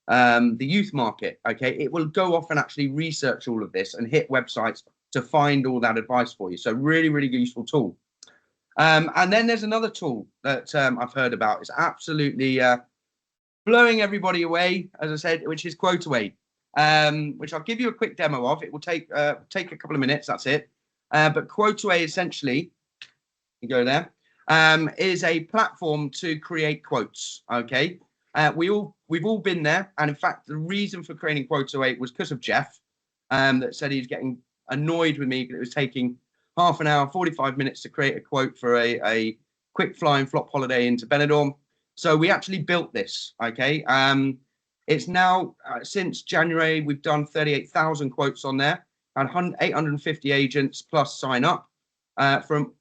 the youth market. Okay, it will go off and actually research all of this and hit websites to find all that advice for you. So really, really useful tool. And then there's another tool that I've heard about. It's absolutely blowing everybody away, as I said, which is QuoteAway, which I'll give you a quick demo of. It will take a couple of minutes. That's it. But QuoteAway essentially, you go there, is a platform to create quotes. Okay, we've all been there, and in fact, the reason for creating QuoteAway was because of Jeff, that said he's getting annoyed with me because it was taking half an hour, 45 minutes to create a quote for a quick flying flop holiday into Benidorm. So we actually built this. Okay, it's now since January we've done 38,000 quotes on there, and 850 agents plus sign up from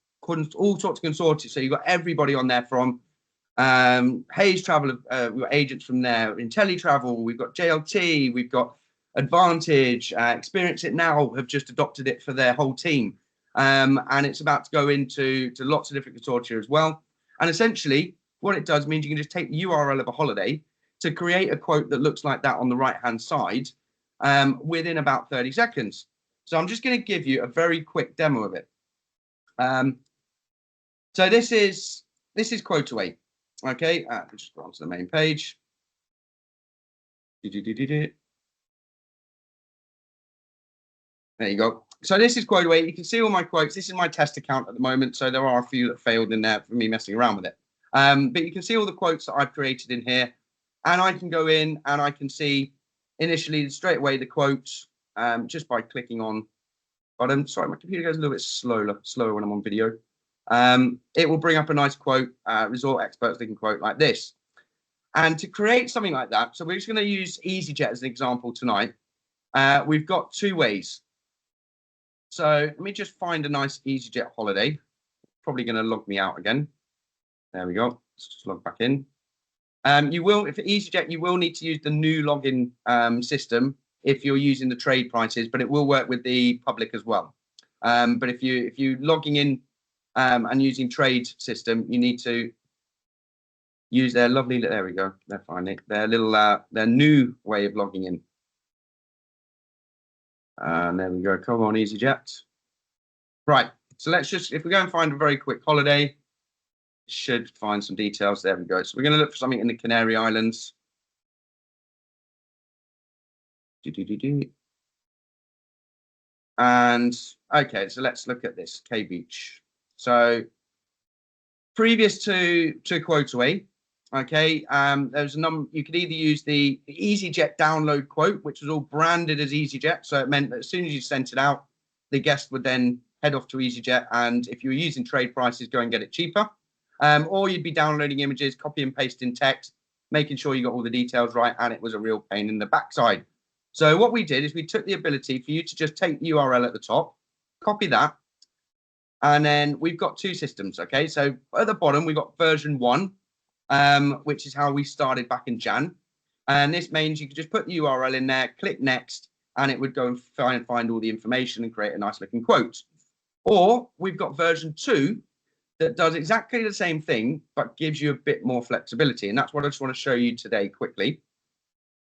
all sorts of consortia. So you've got everybody on there from Hayes Travel, we've got agents from there, IntelliTravel, we've got JLT, we've got Advantage, Experience It Now have just adopted it for their whole team. And it's about to go into lots of different consortia as well. And essentially what it does means you can just take the URL of a holiday to create a quote that looks like that on the right hand side within about 30 seconds. So I'm just going to give you a very quick demo of it. So this is QuoteAway. Okay, just go onto the main page. There you go. So this is QuoteAway. You can see all my quotes. This is my test account at the moment. So there are a few that failed in there for me messing around with it. But you can see all the quotes that I've created in here, and I can go in and I can see initially straight away the quotes just by clicking on bottom. Sorry, my computer goes a little bit slower when I'm on video. It will bring up a nice quote, resort experts looking quote like this. And to create something like that, so we're just going to use EasyJet as an example tonight. We've got two ways. So let me just find a nice EasyJet holiday. Probably going to log me out again. There we go. Let's just log back in. You will, if EasyJet, you will need to use the new login system if you're using the trade prices, but it will work with the public as well. But if you're logging in and using trade system, you need to use their lovely. There we go. They're finding their little their new way of logging in. And there we go. Come on, EasyJet. Right. So let's just, if we go and find a very quick holiday, should find some details. There we go. So we're going to look for something in the Canary Islands. And okay, so let's look at this K Beach. So previous to QuoteAway, okay, there's a number. You could either use the EasyJet download quote, which was all branded as EasyJet, so it meant that as soon as you sent it out, the guest would then head off to EasyJet, and if you were using trade prices, go and get it cheaper. Or you'd be downloading images, copy and paste in text, making sure you got all the details right, and it was a real pain in the backside. So what we did is we took the ability for you to just take the URL at the top, copy that, and then we've got two systems, okay? So at the bottom, we've got version 1, which is how we started back in Jan. And this means you can just put the URL in there, click next, and it would go and find all the information and create a nice looking quote. Or we've got version 2 that does exactly the same thing, but gives you a bit more flexibility. And that's what I just want to show you today quickly.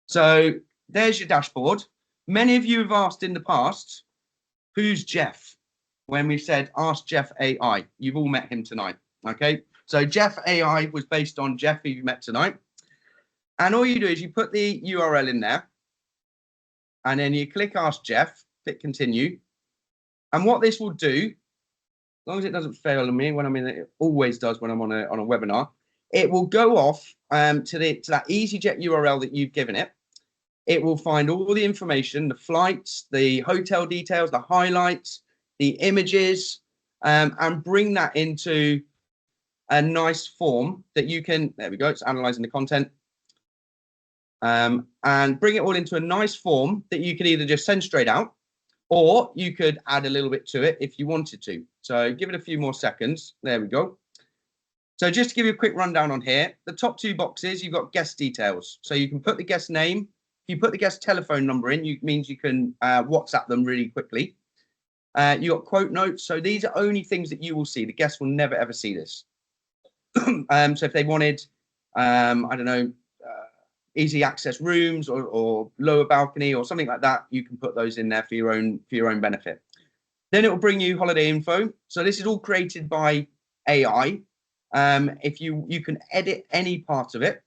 So there's your dashboard. Many of you have asked in the past, who's Jeff? When we said, ask Jeff AI. You've all met him tonight, okay? So Jeff AI was based on Jeff, who you met tonight. And all you do is you put the URL in there, and then you click Ask Jeff, click Continue. And what this will do, as long as it doesn't fail on me when I'm in it, it always does when I'm on a webinar, it will go off to that EasyJet URL that you've given it. It will find all the information, the flights, the hotel details, the highlights, the images, and bring that into a nice form that you can, there we go, it's analyzing the content, and bring it all into a nice form that you can either just send straight out, or you could add a little bit to it if you wanted to. So give it a few more seconds. There we go. So just to give you a quick rundown on here, the top two boxes, you've got guest details. So you can put the guest name. If you put the guest telephone number in, it means you can WhatsApp them really quickly. You got quote notes. So these are only things that you will see. The guests will never, ever see this. So if they wanted, I don't know, easy access rooms or lower balcony or something like that, you can put those in there for your own benefit. Then it will bring you holiday info. So this is all created by AI. If you can edit any part of it,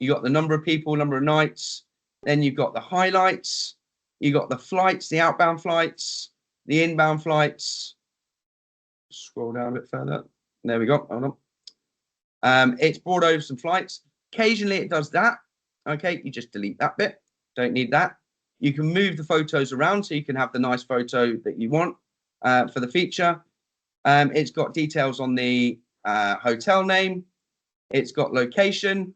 you got the number of people, number of nights, then you've got the highlights, you got the flights, the outbound flights, the inbound flights. Scroll down a bit further. There we go. Hold on. It's brought over some flights. Occasionally it does that. Okay, you just delete that bit. Don't need that. You can move the photos around so you can have the nice photo that you want for the feature. It's got details on the hotel name. It's got location.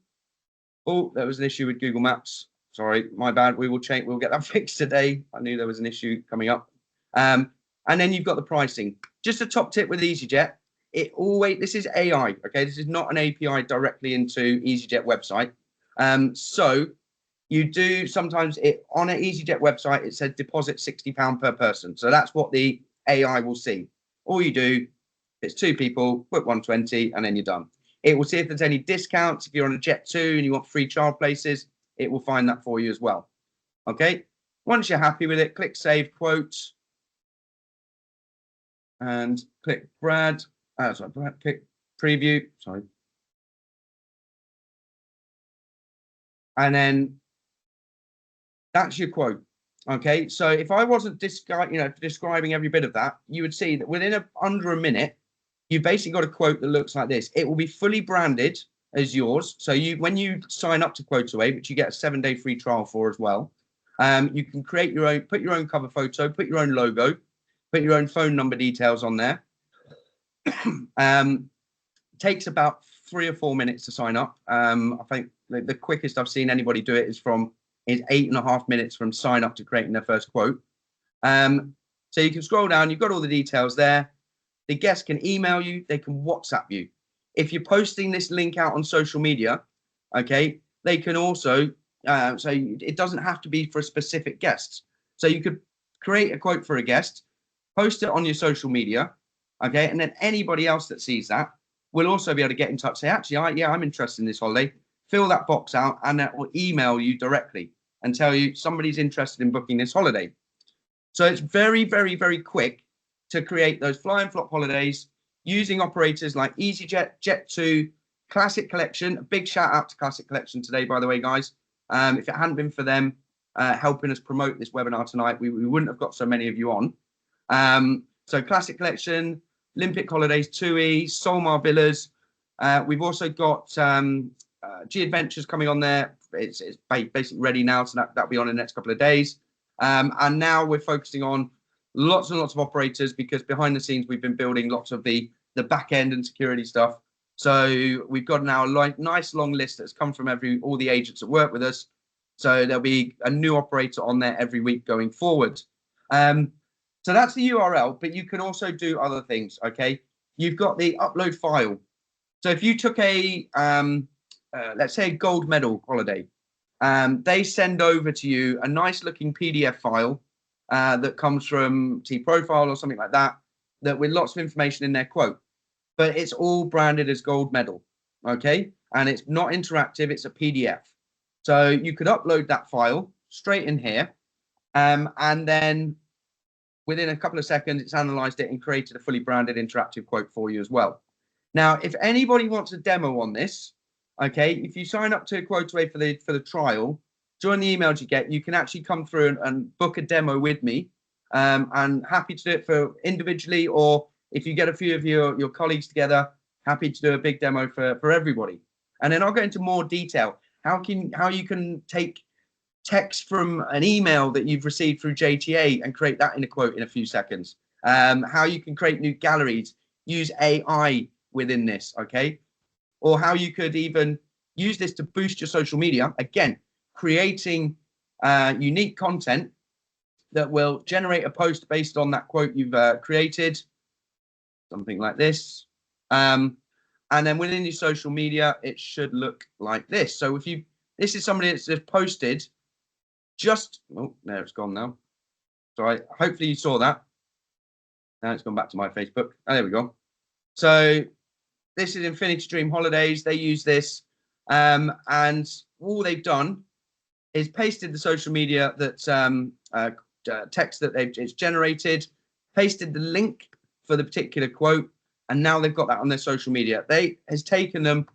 Oh, there was an issue with Google Maps. Sorry, my bad. We will change. We'll get that fixed today. I knew there was an issue coming up. And then you've got the pricing. Just a top tip with EasyJet. This is AI. Okay, this is not an API directly into EasyJet website. So you do sometimes on an EasyJet website, it says deposit £60 per person. So that's what the AI will see. All you do, it's 2 people, put 120, and then you're done. It will see if there's any discounts. If you're on a Jet 2 and you want free child places, it will find that for you as well. Okay. Once you're happy with it, click Save Quotes and click Brad. Click Preview. Sorry. And then that's your quote. Okay, so if I wasn't describing every bit of that, you would see that within under a minute, you basically got a quote that looks like this. It will be fully branded as yours. So when you sign up to QuoteAway, which you get a 7-day free trial for as well, you can create your own, put your own cover photo, put your own logo, put your own phone number details on there. Takes about 3 or 4 minutes to sign up. I think the quickest I've seen anybody do it is 8.5 minutes from sign up to creating their first quote. So you can scroll down, you've got all the details there. The guest can email you, they can WhatsApp you. If you're posting this link out on social media, okay, they can also, so it doesn't have to be for a specific guest. So you could create a quote for a guest, post it on your social media, okay, and then anybody else that sees that will also be able to get in touch, say, actually, yeah, I'm interested in this holiday. Fill that box out, and that will email you directly and tell you somebody's interested in booking this holiday. So it's very, very, very quick to create those fly and flop holidays using operators like EasyJet, Jet2, Classic Collection. A big shout out to Classic Collection today, by the way, guys. If it hadn't been for them helping us promote this webinar tonight, we wouldn't have got so many of you on. So Classic Collection, Olympic Holidays, TUI, Solmar Villas. We've also got G Adventures coming on there. It's basically ready now, so that'll be on in the next couple of days. And now we're focusing on lots and lots of operators, because behind the scenes we've been building lots of the back end and security stuff. So we've got now a nice long list that's come from all the agents that work with us. So there'll be a new operator on there every week going forward. So that's the URL, but you can also do other things. Okay, you've got the upload file. So if you took a let's say a gold medal holiday, they send over to you a nice looking PDF file that comes from T-Profile or something like that, with lots of information in their quote, but it's all branded as gold medal, okay? And it's not interactive, it's a PDF. So you could upload that file straight in here, and then within a couple of seconds, it's analyzed it and created a fully branded interactive quote for you as well. Now, if anybody wants a demo on this, okay, if you sign up to QuoteAway for the trial, join the emails you get, you can actually come through and book a demo with me. I'm happy to do it for individually, or if you get a few of your colleagues together, happy to do a big demo for everybody. And then I'll go into more detail. How you can take text from an email that you've received through JTA and create that in a quote in a few seconds. How you can create new galleries, use AI within this, okay? Or how you could even use this to boost your social media. Again, creating unique content that will generate a post based on that quote you've created, something like this. And then within your social media, it should look like this. So this is somebody that's just posted oh, there, it's gone now. Sorry, hopefully you saw that. Now it's gone back to my Facebook. Oh, there we go. So this is Infinity Dream Holidays. They use this, and all they've done is pasted the social media that text that it's generated, pasted the link for the particular quote, and now they've got that on their social media. Has taken them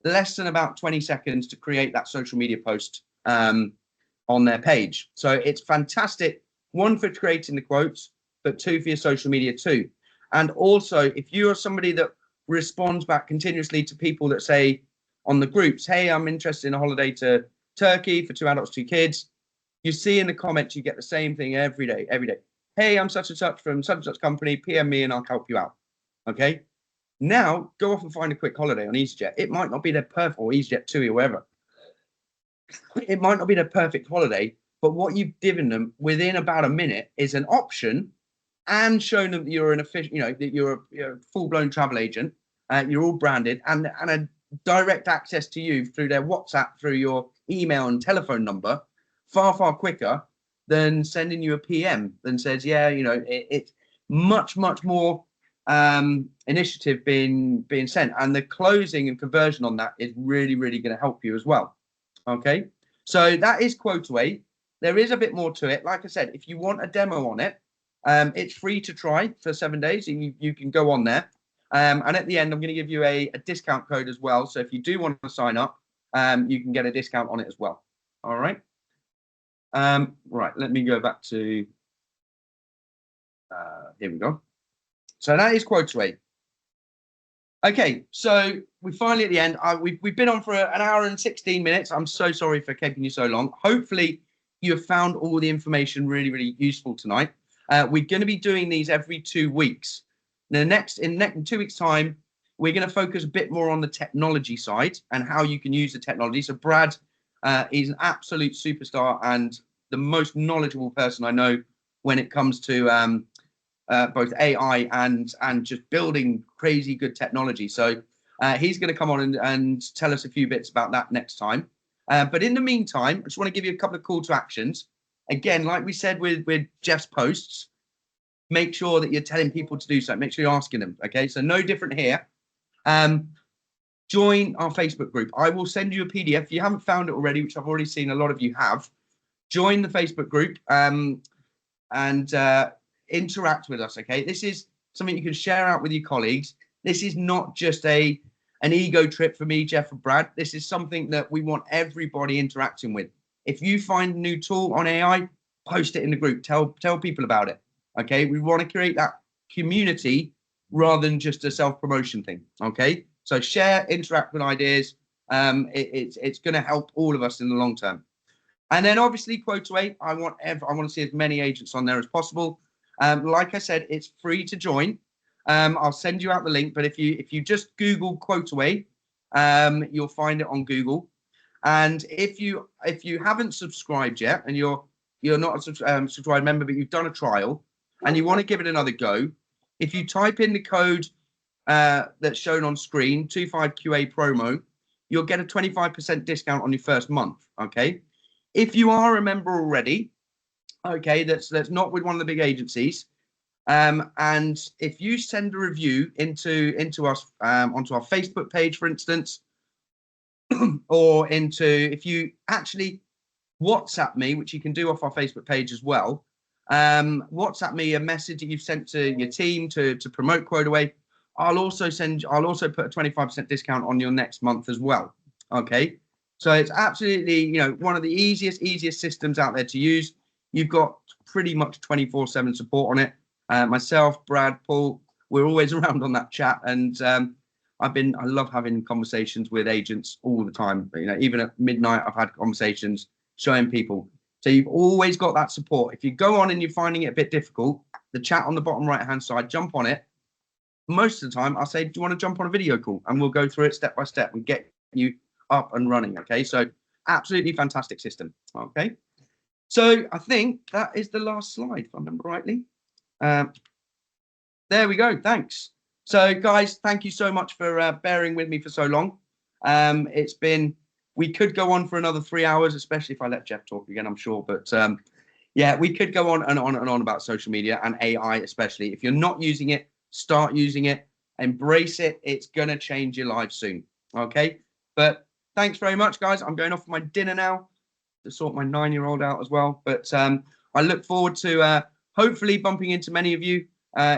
less than about 20 seconds to create that social media post on their page. So it's fantastic, one for creating the quotes, but two for your social media too. And also, if you are somebody that responds back continuously to people that say on the groups, hey, I'm interested in a holiday to Turkey for 2 adults, 2 kids, you see in the comments, you get the same thing every day. Hey, I'm such and such from such and such company, PM me and I'll help you out. Okay. Now go off and find a quick holiday on EasyJet. It might not be their perfect, or EasyJet 2 or wherever. It might not be their perfect holiday, but what you've given them within about a minute is an option, and shown them that you're an official, that you're a full-blown travel agent. You're all branded, and a direct access to you through their WhatsApp, through your email and telephone number, far quicker than sending you a PM that says, yeah, it's much more initiative being sent, and the closing and conversion on that is really going to help you as well. Okay, so that is QuoteAway. There is a bit more to it. Like I said, if you want a demo on it, it's free to try for 7 days. You can go on there, and at the end I'm going to give you a discount code as well, so if you do want to sign up, you can get a discount on it as well. All right. Right, let me go back to here we go. So that is QuoteAway. Okay, so we're finally at the end. We've been on for an hour and 16 minutes. I'm so sorry for keeping you so long. Hopefully, you have found all the information really, really useful tonight. We're going to be doing these every 2 weeks. Now, in 2 weeks' time, we're going to focus a bit more on the technology side and how you can use the technology. So Brad is an absolute superstar and the most knowledgeable person I know when it comes to both AI and just building crazy good technology. So he's going to come on and tell us a few bits about that next time. But in the meantime, I just want to give you a couple of call to actions. Again, like we said with Jeff's posts, make sure that you're telling people to do so. Make sure you're asking them. Okay, so no different here. Join our Facebook group. I will send you a PDF. If you haven't found it already, which I've already seen a lot of you have, join the Facebook group and interact with us. Okay, this is something you can share out with your colleagues. This is not just an ego trip for me, Jeff, and Brad. This is something that we want everybody interacting with. If you find a new tool on AI, post it in the group. Tell people about it. Okay, we want to create that community rather than just a self-promotion thing. Okay, so share, interact with ideas. It's going to help all of us in the long term. And then obviously QuoteAway, I want to see as many agents on there as possible. Like I said, it's free to join. I'll send you out the link, but if you just Google QuoteAway, you'll find it on Google. And if you haven't subscribed yet, and you're not a subscribed member, but you've done a trial and you want to give it another go, if you type in the code that's shown on screen, 25QA promo, you'll get a 25% discount on your first month. Okay. If you are a member already, okay, that's not with one of the big agencies, and if you send a review into us onto our Facebook page, for instance, or if you actually WhatsApp me, which you can do off our Facebook page as well, WhatsApp me a message that you've sent to your team to promote QuoteAway. I'll also put a 25% discount on your next month as well. Okay. So it's absolutely, one of the easiest systems out there to use. You've got pretty much 24/7 support on it. Myself, Brad, Paul, we're always around on that chat, and I love having conversations with agents all the time. Even at midnight, I've had conversations showing people. So you've always got that support. If you go on and you're finding it a bit difficult, the chat on the bottom right-hand side, jump on it. Most of the time, I'll say, do you want to jump on a video call? And we'll go through it step by step and get you up and running. Okay, so absolutely fantastic system. Okay, so I think that is the last slide, if I remember rightly. There we go. Thanks. So guys, thank you so much for bearing with me for so long. We could go on for another 3 hours, especially if I let Jeff talk again, I'm sure. But yeah, we could go on and on and on about social media and AI, especially. If you're not using it, start using it, embrace it. It's going to change your life soon. Okay, but thanks very much, guys. I'm going off for my dinner now to sort my 9-year-old out as well. But I look forward to hopefully bumping into many of you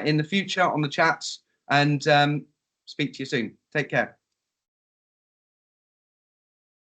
in the future on the chats, and speak to you soon. Take care.